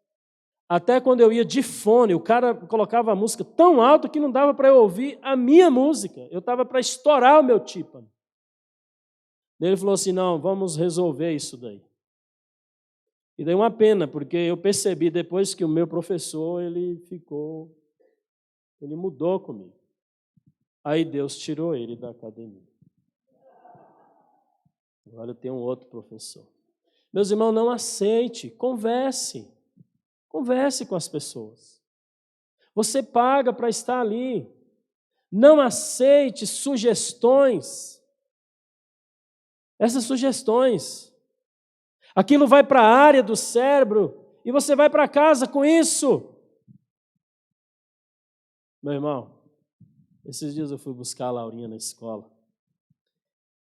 até quando eu ia de fone, o cara colocava a música tão alto que não dava para eu ouvir a minha música. Eu estava para estourar o meu tímpano. Ele falou assim, não, vamos resolver isso daí. E daí uma pena, porque eu percebi depois que o meu professor, ele mudou comigo. Aí Deus tirou ele da academia. Agora eu tenho um outro professor. Meus irmãos, não aceite, converse com as pessoas. Você paga para estar ali. Não aceite sugestões. Essas sugestões. Aquilo vai para a área do cérebro e você vai para casa com isso. Meu irmão, esses dias eu fui buscar a Laurinha na escola.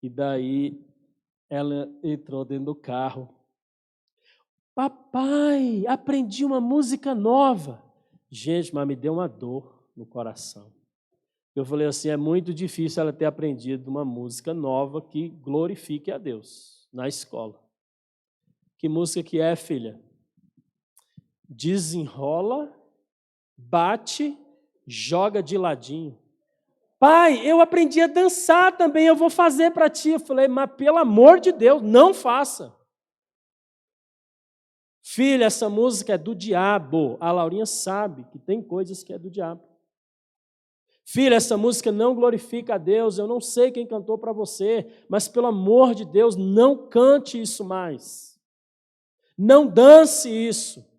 E daí ela entrou dentro do carro. Papai, aprendi uma música nova. Gente, mas me deu uma dor no coração. Eu falei assim, é muito difícil ela ter aprendido uma música nova que glorifique a Deus na escola. Que música que é, filha? Desenrola, bate, joga de ladinho. Pai, eu aprendi a dançar também, eu vou fazer para ti. Eu falei, mas pelo amor de Deus, não faça. Filha, essa música é do diabo. A Laurinha sabe que tem coisas que é do diabo. Filha, essa música não glorifica a Deus, eu não sei quem cantou para você, mas pelo amor de Deus, não cante isso mais. Não dance isso.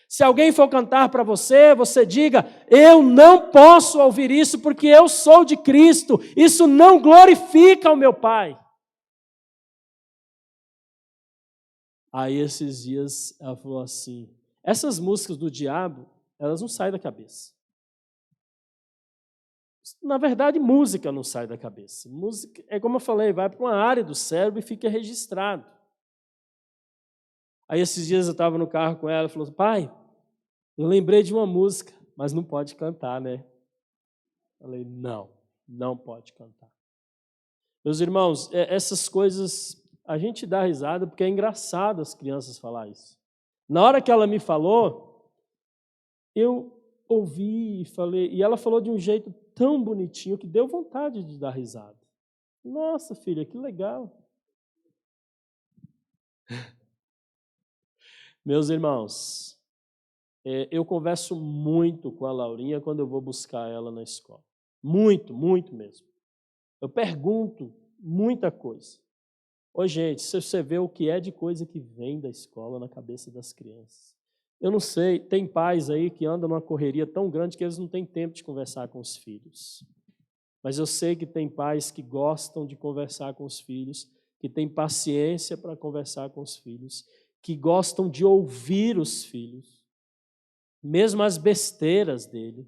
Se alguém for cantar para você, você diga, eu não posso ouvir isso porque eu sou de Cristo, isso não glorifica o meu Pai. Aí esses dias ela falou assim, essas músicas do diabo, elas não saem da cabeça. Na verdade, música não sai da cabeça. Música, é como eu falei, vai para uma área do cérebro e fica registrado. Aí esses dias eu estava no carro com ela e falou, pai, eu lembrei de uma música, mas não pode cantar, né? Eu falei, não pode cantar. Meus irmãos, essas coisas, a gente dá risada porque é engraçado as crianças falar isso. Na hora que ela me falou, eu ouvi e falei, e ela falou de um jeito tão bonitinho que deu vontade de dar risada. Nossa, filha, que legal. Meus irmãos, Eu converso muito com a Laurinha quando eu vou buscar ela na escola. Muito, muito mesmo. Eu pergunto muita coisa. Ô, gente, se você vê o que é de coisa que vem da escola na cabeça das crianças. Eu não sei, tem pais aí que andam numa correria tão grande que eles não têm tempo de conversar com os filhos. Mas eu sei que tem pais que gostam de conversar com os filhos, que têm paciência para conversar com os filhos, que gostam de ouvir os filhos, mesmo as besteiras dele.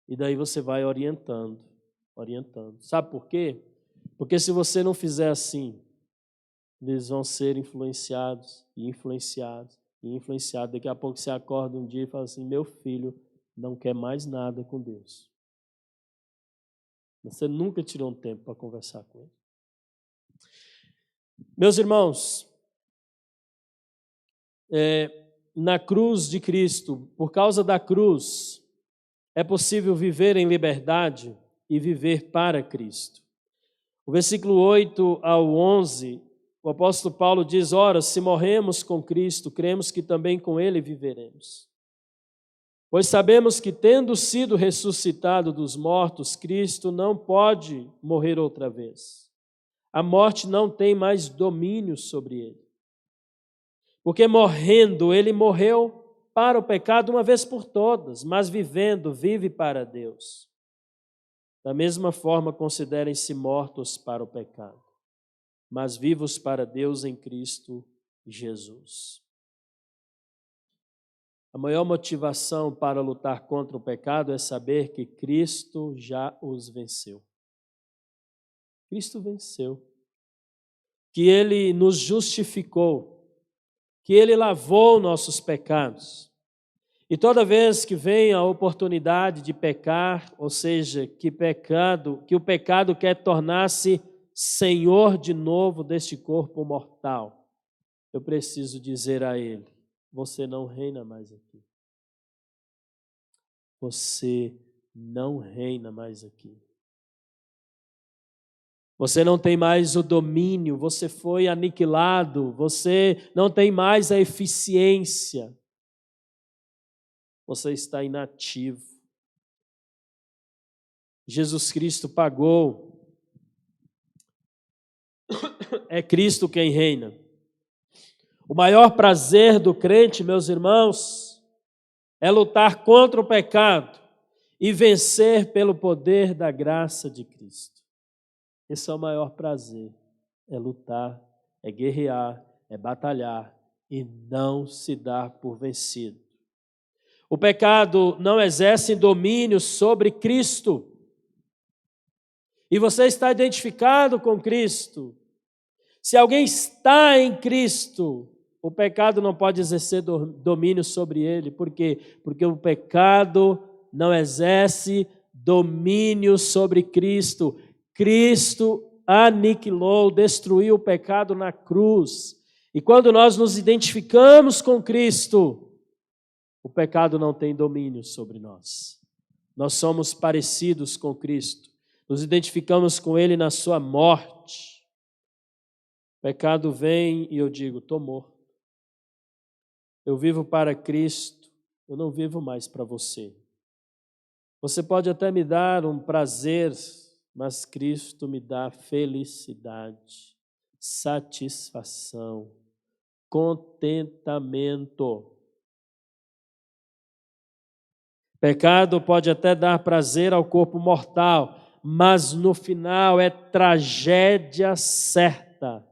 E daí você vai orientando. Sabe por quê? Porque se você não fizer assim, eles vão ser influenciados. Daqui a pouco você acorda um dia e fala assim, meu filho não quer mais nada com Deus. Você nunca tirou um tempo para conversar com ele. Meus irmãos, na cruz de Cristo, por causa da cruz, é possível viver em liberdade e viver para Cristo. O versículo 8 ao 11, o apóstolo Paulo diz, ora, se morremos com Cristo, cremos que também com Ele viveremos. Pois sabemos que, tendo sido ressuscitado dos mortos, Cristo não pode morrer outra vez. A morte não tem mais domínio sobre ele. Porque morrendo, ele morreu para o pecado uma vez por todas, mas vivendo, vive para Deus. Da mesma forma, considerem-se mortos para o pecado, mas vivos para Deus em Cristo Jesus. A maior motivação para lutar contra o pecado é saber que Cristo já os venceu. Cristo venceu. Que Ele nos justificou, que Ele lavou nossos pecados. E toda vez que vem a oportunidade de pecar, ou seja, que o pecado quer tornar-se senhor de novo deste corpo mortal, eu preciso dizer a ele, você não reina mais aqui. Você não reina mais aqui. Você não tem mais o domínio, você foi aniquilado, você não tem mais a eficiência. Você está inativo. Jesus Cristo pagou. É Cristo quem reina. O maior prazer do crente, meus irmãos, é lutar contra o pecado e vencer pelo poder da graça de Cristo. Esse é o maior prazer, é lutar, é guerrear, é batalhar e não se dar por vencido. O pecado não exerce domínio sobre Cristo. E você está identificado com Cristo. Se alguém está em Cristo, o pecado não pode exercer domínio sobre ele. Por quê? Porque o pecado não exerce domínio sobre Cristo. Cristo aniquilou, destruiu o pecado na cruz. E quando nós nos identificamos com Cristo, o pecado não tem domínio sobre nós. Nós somos parecidos com Cristo. Nos identificamos com Ele na sua morte. O pecado vem e eu digo, estou morto. Eu vivo para Cristo, eu não vivo mais para você. Você pode até me dar um prazer, mas Cristo me dá felicidade, satisfação, contentamento. Pecado pode até dar prazer ao corpo mortal, mas no final é tragédia certa.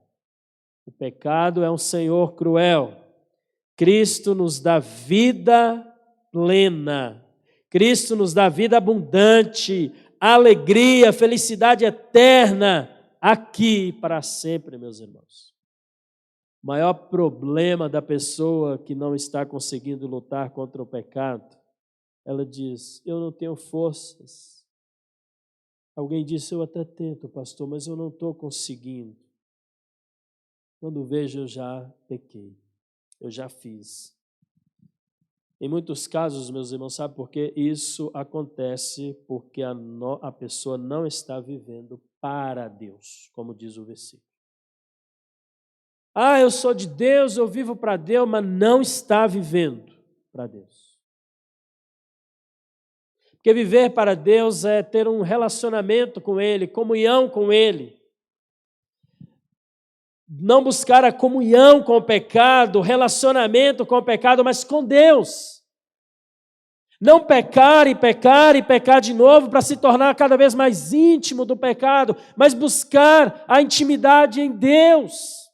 O pecado é um senhor cruel. Cristo nos dá vida plena. Cristo nos dá vida abundante, alegria, felicidade eterna, aqui para sempre, meus irmãos. O maior problema da pessoa que não está conseguindo lutar contra o pecado, ela diz, eu não tenho forças. Alguém disse, eu até tento, pastor, mas eu não estou conseguindo. Quando vejo, eu já pequei, eu já fiz. Em muitos casos, meus irmãos, sabe por quê? Isso acontece porque a pessoa não está vivendo para Deus, como diz o versículo. Eu sou de Deus, eu vivo para Deus, mas não está vivendo para Deus. Porque viver para Deus é ter um relacionamento com Ele, comunhão com Ele. Não buscar a comunhão com o pecado, relacionamento com o pecado, mas com Deus. Não pecar e pecar e pecar de novo para se tornar cada vez mais íntimo do pecado, mas buscar a intimidade em Deus.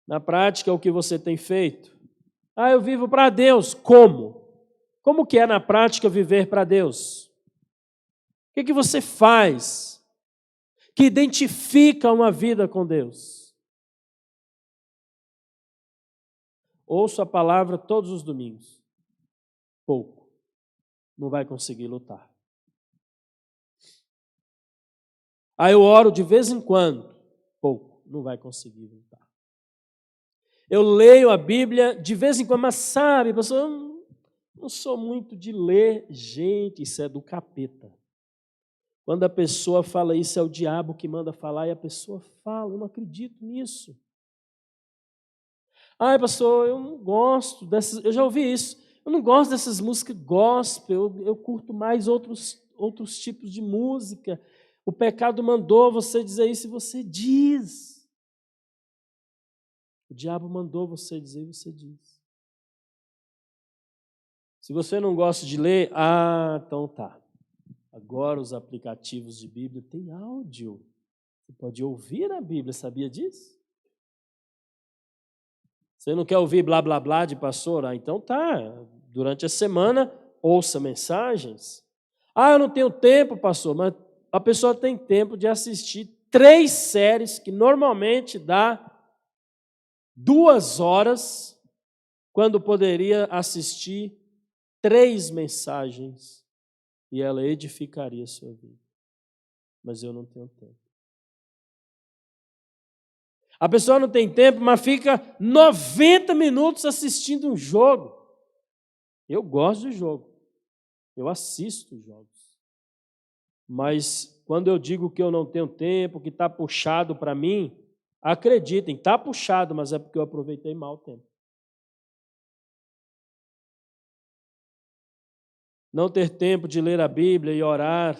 Na prática, o que você tem feito? Eu vivo para Deus. Como? Como que é na prática viver para Deus? O que você faz que identifica uma vida com Deus? Ouço a palavra todos os domingos. Pouco. Não vai conseguir lutar. Eu oro de vez em quando. Pouco. Não vai conseguir lutar. Eu leio a Bíblia de vez em quando, mas sabe, pastor, eu não sou muito de ler. Gente, isso é do capeta. Quando a pessoa fala isso, é o diabo que manda falar e a pessoa fala, eu não acredito nisso. Pastor, eu não gosto dessas, eu já ouvi isso, eu não gosto dessas músicas gospel, eu curto mais outros tipos de música. O pecado mandou você dizer isso e você diz. O diabo mandou você dizer e você diz. Se você não gosta de ler, então tá. Agora os aplicativos de Bíblia têm áudio. Você pode ouvir a Bíblia, sabia disso? Você não quer ouvir blá blá blá de pastor? Então tá. Durante a semana, ouça mensagens. Eu não tenho tempo, pastor, mas a pessoa tem tempo de assistir 3 séries que normalmente dá 2 horas, quando poderia assistir 3 mensagens e ela edificaria a sua vida. Mas eu não tenho tempo. A pessoa não tem tempo, mas fica 90 minutos assistindo um jogo. Eu gosto de jogo. Eu assisto jogos. Mas quando eu digo que eu não tenho tempo, que está puxado para mim, acreditem, está puxado, mas é porque eu aproveitei mal o tempo. Não ter tempo de ler a Bíblia e orar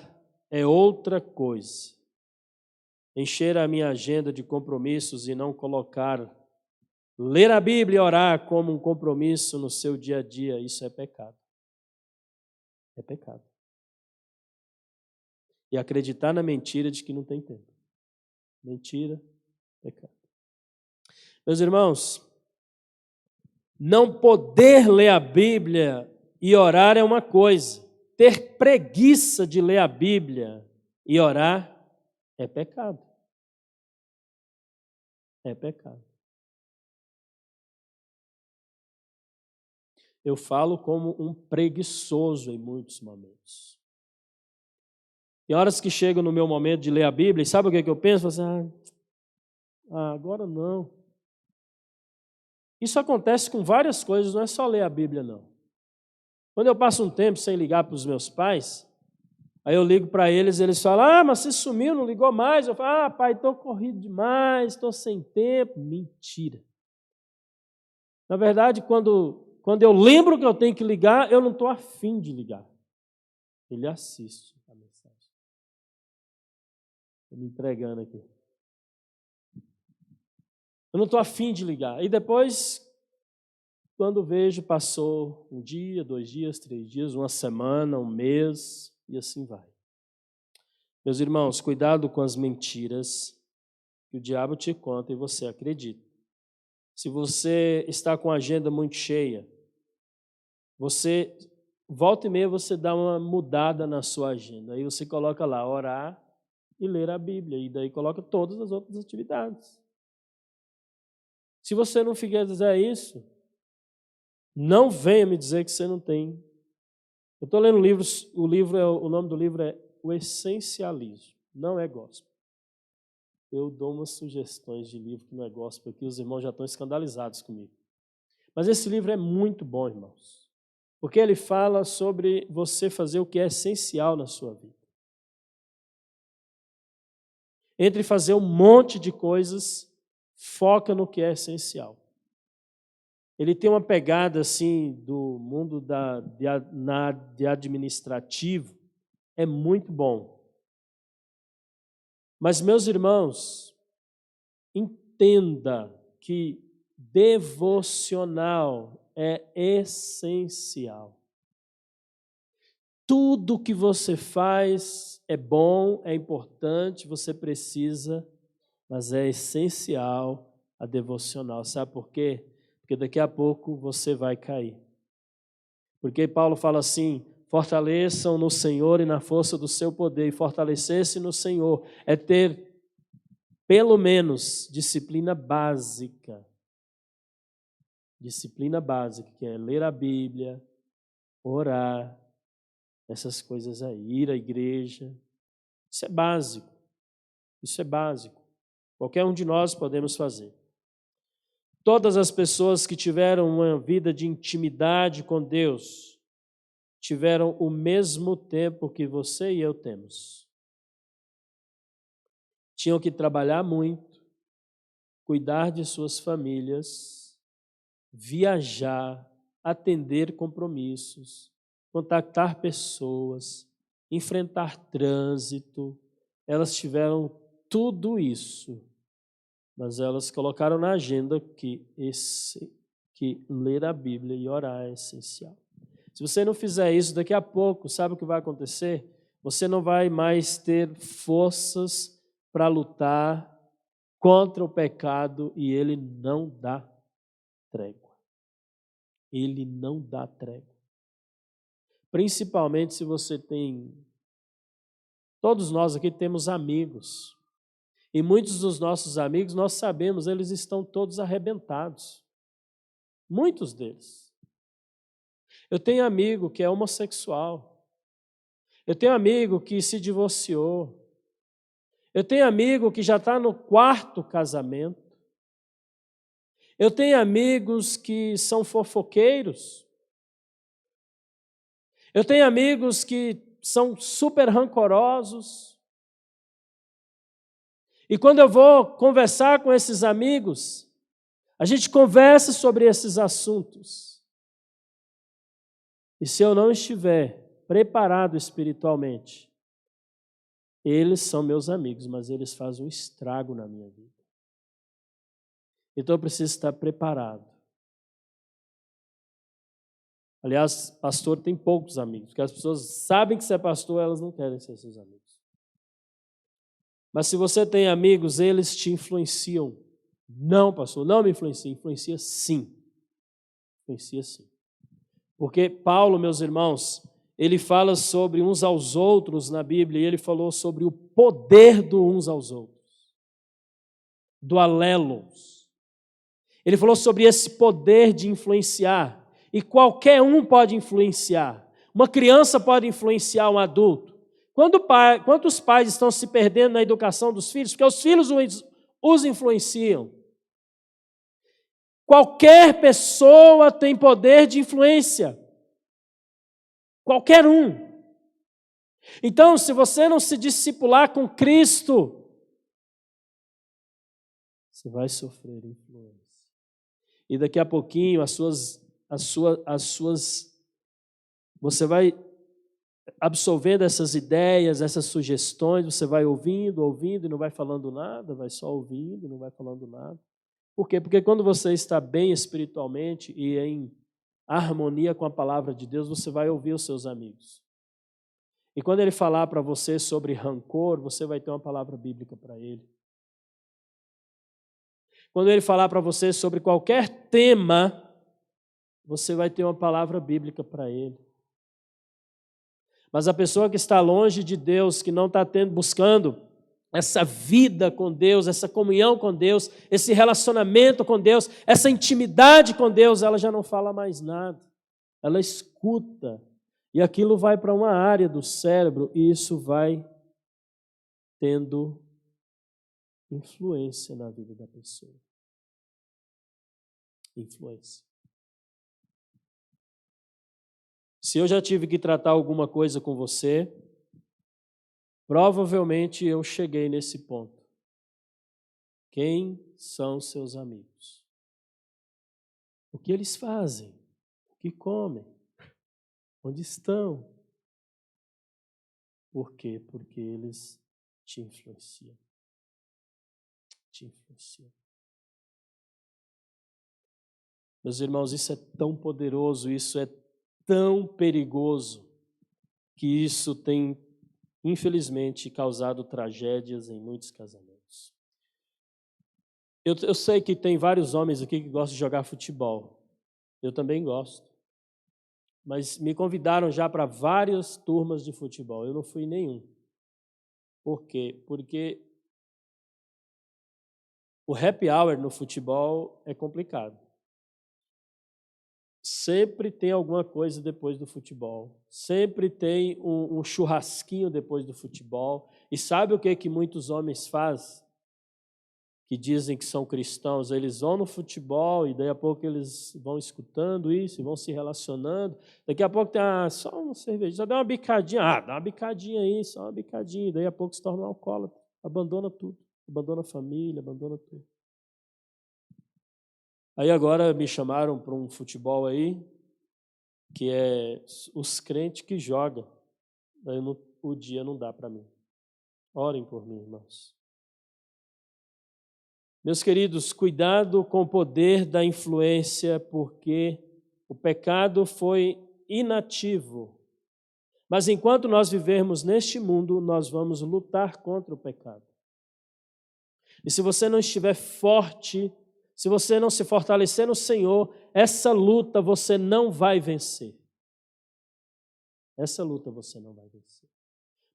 é outra coisa. Encher a minha agenda de compromissos e não colocar ler a Bíblia e orar como um compromisso no seu dia a dia, isso é pecado. É pecado. E acreditar na mentira de que não tem tempo. Mentira, pecado. Meus irmãos, não poder ler a Bíblia e orar é uma coisa. Ter preguiça de ler a Bíblia e orar é pecado. É pecado. Eu falo como um preguiçoso em muitos momentos. Tem horas que chego no meu momento de ler a Bíblia e sabe o que eu penso? Eu falo assim, agora não. Isso acontece com várias coisas, não é só ler a Bíblia, não. Quando eu passo um tempo sem ligar para os meus pais, aí eu ligo para eles e eles falam, mas você sumiu, não ligou mais? Eu falo, pai, estou corrido demais, estou sem tempo. Mentira. Na verdade, quando eu lembro que eu tenho que ligar, eu não estou afim de ligar. Ele assiste a mensagem. Estou me entregando aqui. Eu não estou afim de ligar. E depois, quando vejo, passou 1 dia, 2 dias, 3 dias, 1 semana, 1 mês, e assim vai. Meus irmãos, cuidado com as mentiras que o diabo te conta e você acredita. Se você está com a agenda muito cheia, você, volta e meia, você dá uma mudada na sua agenda. Aí você coloca lá, orar e ler a Bíblia. E daí coloca todas as outras atividades. Se você não fizer isso, não venha me dizer que você não tem. Eu estou lendo livros, o nome do livro é O Essencialismo, não é gospel. Eu dou umas sugestões de livro que não é gospel aqui, os irmãos já estão escandalizados comigo. Mas esse livro é muito bom, irmãos, porque ele fala sobre você fazer o que é essencial na sua vida. entre fazer um monte de coisas, foca no que é essencial. Ele tem uma pegada assim do mundo de administrativo, é muito bom. Mas, meus irmãos, entenda que devocional é essencial. Tudo que você faz é bom, é importante, você precisa, mas é essencial a devocional. Sabe por quê? Porque daqui a pouco você vai cair. Porque Paulo fala assim: fortaleçam no Senhor e na força do seu poder. E fortalecer-se no Senhor é ter, pelo menos, disciplina básica. Disciplina básica, que é ler a Bíblia, orar, essas coisas aí, ir à igreja. Isso é básico. Isso é básico. Qualquer um de nós podemos fazer. Todas as pessoas que tiveram uma vida de intimidade com Deus tiveram o mesmo tempo que você e eu temos. Tinham que trabalhar muito, cuidar de suas famílias, viajar, atender compromissos, contactar pessoas, enfrentar trânsito. Elas tiveram tudo isso, mas elas colocaram na agenda que ler a Bíblia e orar é essencial. Se você não fizer isso, daqui a pouco, sabe o que vai acontecer? Você não vai mais ter forças para lutar contra o pecado e ele não dá trégua. Ele não dá trégua. Principalmente se você tem... Todos nós aqui temos amigos. E muitos dos nossos amigos, nós sabemos, eles estão todos arrebentados. Muitos deles. Eu tenho amigo que é homossexual. Eu tenho amigo que se divorciou. Eu tenho amigo que já está no 4º casamento. Eu tenho amigos que são fofoqueiros. Eu tenho amigos que são super rancorosos. E quando eu vou conversar com esses amigos, a gente conversa sobre esses assuntos. E se eu não estiver preparado espiritualmente, eles são meus amigos, mas eles fazem um estrago na minha vida. Então eu preciso estar preparado. Aliás, pastor tem poucos amigos, porque as pessoas sabem que você é pastor, elas não querem ser seus amigos. Mas se você tem amigos, eles te influenciam. Não, pastor, não me influencia. Influencia sim. Influencia sim. Porque Paulo, meus irmãos, ele fala sobre uns aos outros na Bíblia, e ele falou sobre o poder do uns aos outros. Do alelos. Ele falou sobre esse poder de influenciar. E qualquer um pode influenciar. Uma criança pode influenciar um adulto. Quantos pais estão se perdendo na educação dos filhos? Porque os filhos os influenciam. Qualquer pessoa tem poder de influência. Qualquer um. Então, se você não se discipular com Cristo, você vai sofrer influência. E daqui a pouquinho você vai absorvendo essas ideias, essas sugestões, você vai ouvindo e não vai falando nada, vai só ouvindo e não vai falando nada. Por quê? Porque quando você está bem espiritualmente e em harmonia com a palavra de Deus, você vai ouvir os seus amigos. E quando ele falar para você sobre rancor, você vai ter uma palavra bíblica para ele. Quando ele falar para você sobre qualquer tema, você vai ter uma palavra bíblica para ele. Mas a pessoa que está longe de Deus, que não está buscando essa vida com Deus, essa comunhão com Deus, esse relacionamento com Deus, essa intimidade com Deus, ela já não fala mais nada. Ela escuta. E aquilo vai para uma área do cérebro e isso vai tendo influência na vida da pessoa. Influência. Se eu já tive que tratar alguma coisa com você, provavelmente eu cheguei nesse ponto. Quem são seus amigos? O que eles fazem? O que comem? Onde estão? Por quê? Porque eles te influenciam. Te influenciam. Meus irmãos, isso é tão poderoso, isso é tão perigoso, que isso tem, infelizmente, causado tragédias em muitos casamentos. Eu sei que tem vários homens aqui que gostam de jogar futebol. Eu também gosto. Mas me convidaram já para várias turmas de futebol. Eu não fui em nenhum. Por quê? Porque o happy hour no futebol é complicado. Sempre tem alguma coisa depois do futebol. Sempre tem um churrasquinho depois do futebol. E sabe o que muitos homens fazem? Que dizem que são cristãos, eles vão no futebol e daí a pouco eles vão escutando isso, e vão se relacionando. Daqui a pouco tem só uma cerveja, só dá uma bicadinha, dá uma bicadinha aí, só uma bicadinha. E daí a pouco se torna um alcoólatra, abandona tudo, abandona a família, abandona tudo. Aí agora me chamaram para um futebol aí, que é os crentes que jogam. Daí o dia não dá para mim. Orem por mim, irmãos. Meus queridos, cuidado com o poder da influência, porque o pecado foi inativo. Mas enquanto nós vivermos neste mundo, nós vamos lutar contra o pecado. E se você não estiver forte, se você não se fortalecer no Senhor, essa luta você não vai vencer. Essa luta você não vai vencer.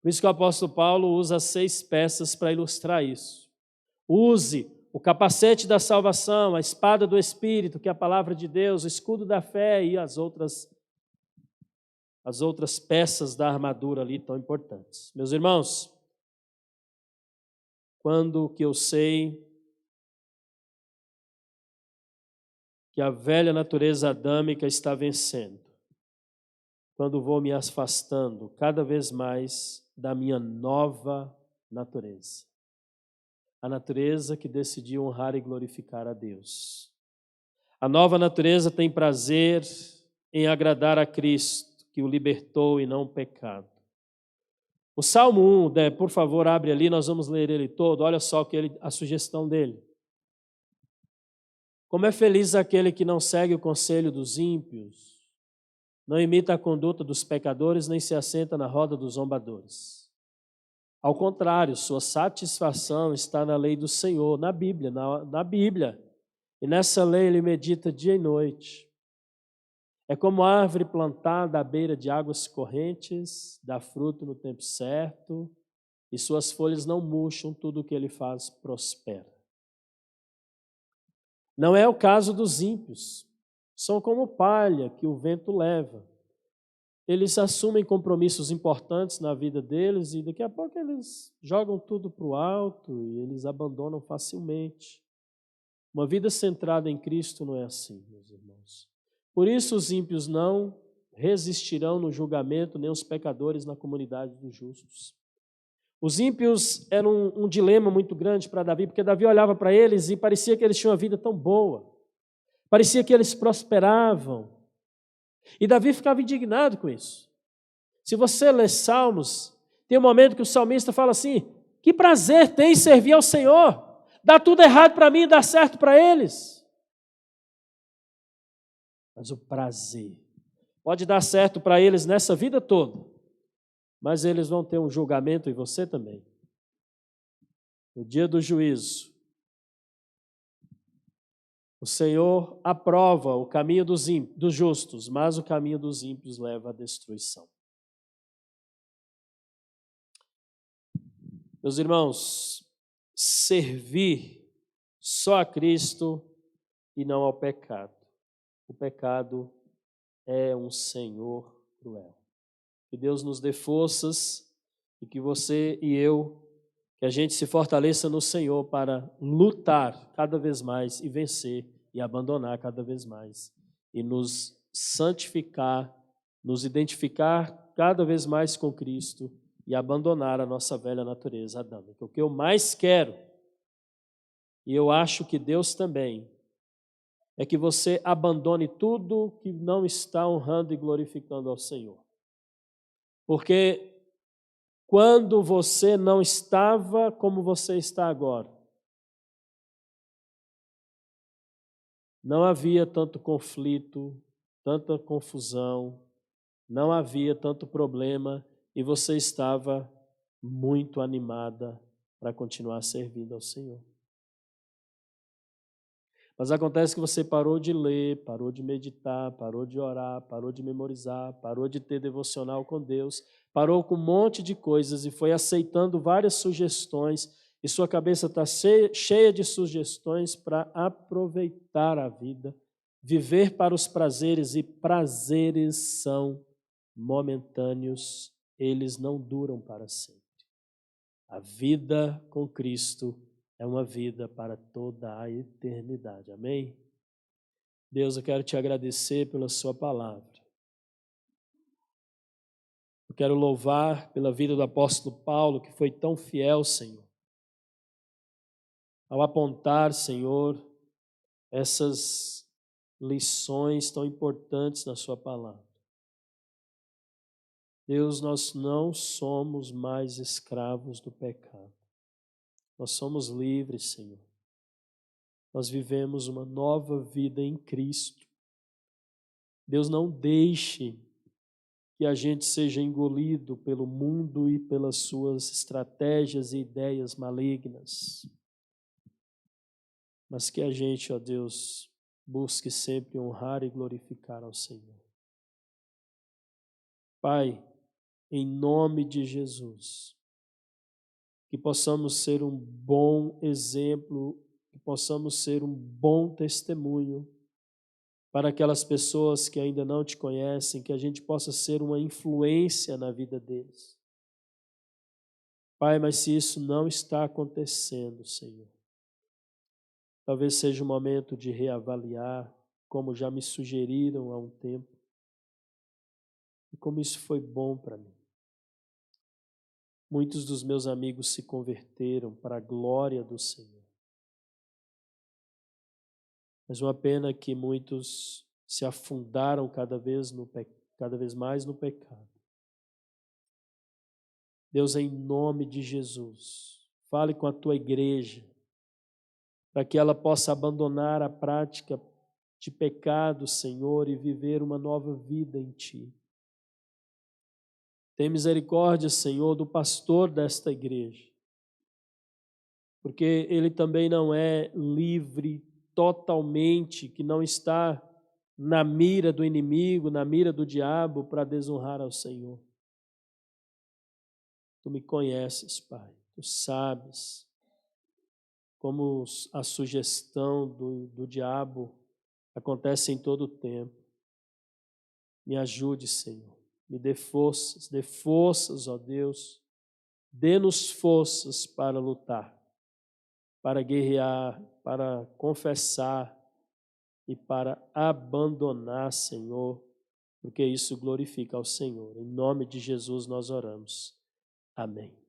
Por isso que o apóstolo Paulo usa 6 peças para ilustrar isso. Use o capacete da salvação, a espada do Espírito, que é a palavra de Deus, o escudo da fé e as outras peças da armadura ali tão importantes. Meus irmãos, quando que eu sei que a velha natureza adâmica está vencendo? Quando vou me afastando cada vez mais da minha nova natureza. A natureza que decidiu honrar e glorificar a Deus. A nova natureza tem prazer em agradar a Cristo, que o libertou e não o pecado. O Salmo 1, por favor, abre ali, nós vamos ler ele todo. Olha só a sugestão dele. Como é feliz aquele que não segue o conselho dos ímpios, não imita a conduta dos pecadores, nem se assenta na roda dos zombadores. Ao contrário, sua satisfação está na lei do Senhor, na Bíblia, na Bíblia. E nessa lei ele medita dia e noite. É como árvore plantada à beira de águas correntes, dá fruto no tempo certo, e suas folhas não murcham, tudo o que ele faz prospera. Não é o caso dos ímpios. São como palha que o vento leva. Eles assumem compromissos importantes na vida deles e daqui a pouco eles jogam tudo para o alto e eles abandonam facilmente. Uma vida centrada em Cristo não é assim, meus irmãos. Por isso os ímpios não resistirão no julgamento, nem os pecadores na comunidade dos justos. Os ímpios eram um dilema muito grande para Davi, porque Davi olhava para eles e parecia que eles tinham uma vida tão boa. Parecia que eles prosperavam. E Davi ficava indignado com isso. Se você lê Salmos, tem um momento que o salmista fala assim: que prazer tem em servir ao Senhor? Dá tudo errado para mim e dá certo para eles. Mas o prazer pode dar certo para eles nessa vida toda, mas eles vão ter um julgamento e você também. No dia do juízo, o Senhor aprova o caminho dos justos, mas o caminho dos ímpios leva à destruição. Meus irmãos, servir só a Cristo e não ao pecado. O pecado é um senhor cruel. Que Deus nos dê forças e que você e eu, que a gente se fortaleça no Senhor para lutar cada vez mais e vencer e abandonar cada vez mais e nos santificar, nos identificar cada vez mais com Cristo e abandonar a nossa velha natureza adâmica. O que eu mais quero e eu acho que Deus também, é que você abandone tudo que não está honrando e glorificando ao Senhor. Porque quando você não estava como você está agora, não havia tanto conflito, tanta confusão, não havia tanto problema e você estava muito animada para continuar servindo ao Senhor. Mas acontece que você parou de ler, parou de meditar, parou de orar, parou de memorizar, parou de ter devocional com Deus, parou com um monte de coisas e foi aceitando várias sugestões e sua cabeça está cheia de sugestões para aproveitar a vida, viver para os prazeres, e prazeres são momentâneos, eles não duram para sempre. A vida com Cristo é uma vida para toda a eternidade. Amém? Deus, eu quero te agradecer pela sua palavra. Eu quero louvar pela vida do apóstolo Paulo, que foi tão fiel, Senhor, ao apontar, Senhor, essas lições tão importantes na sua palavra. Deus, nós não somos mais escravos do pecado. Nós somos livres, Senhor. Nós vivemos uma nova vida em Cristo. Deus, não deixe que a gente seja engolido pelo mundo e pelas suas estratégias e ideias malignas, mas que a gente, ó Deus, busque sempre honrar e glorificar ao Senhor. Pai, em nome de Jesus, que possamos ser um bom exemplo, que possamos ser um bom testemunho para aquelas pessoas que ainda não te conhecem, que a gente possa ser uma influência na vida deles. Pai, mas se isso não está acontecendo, Senhor, talvez seja o momento de reavaliar, como já me sugeriram há um tempo, e como isso foi bom para mim. Muitos dos meus amigos se converteram para a glória do Senhor. Mas uma pena que muitos se afundaram cada vez mais no pecado. Deus, em nome de Jesus, fale com a tua igreja, para que ela possa abandonar a prática de pecado, Senhor, e viver uma nova vida em Ti. Tem misericórdia, Senhor, do pastor desta igreja, porque ele também não é livre totalmente, que não está na mira do inimigo, na mira do diabo para desonrar ao Senhor. Tu me conheces, Pai, tu sabes como a sugestão do diabo acontece em todo o tempo. Me ajude, Senhor, me dê forças, ó Deus, dê-nos forças para lutar, para guerrear, para confessar e para abandonar, Senhor, porque isso glorifica ao Senhor. Em nome de Jesus nós oramos. Amém.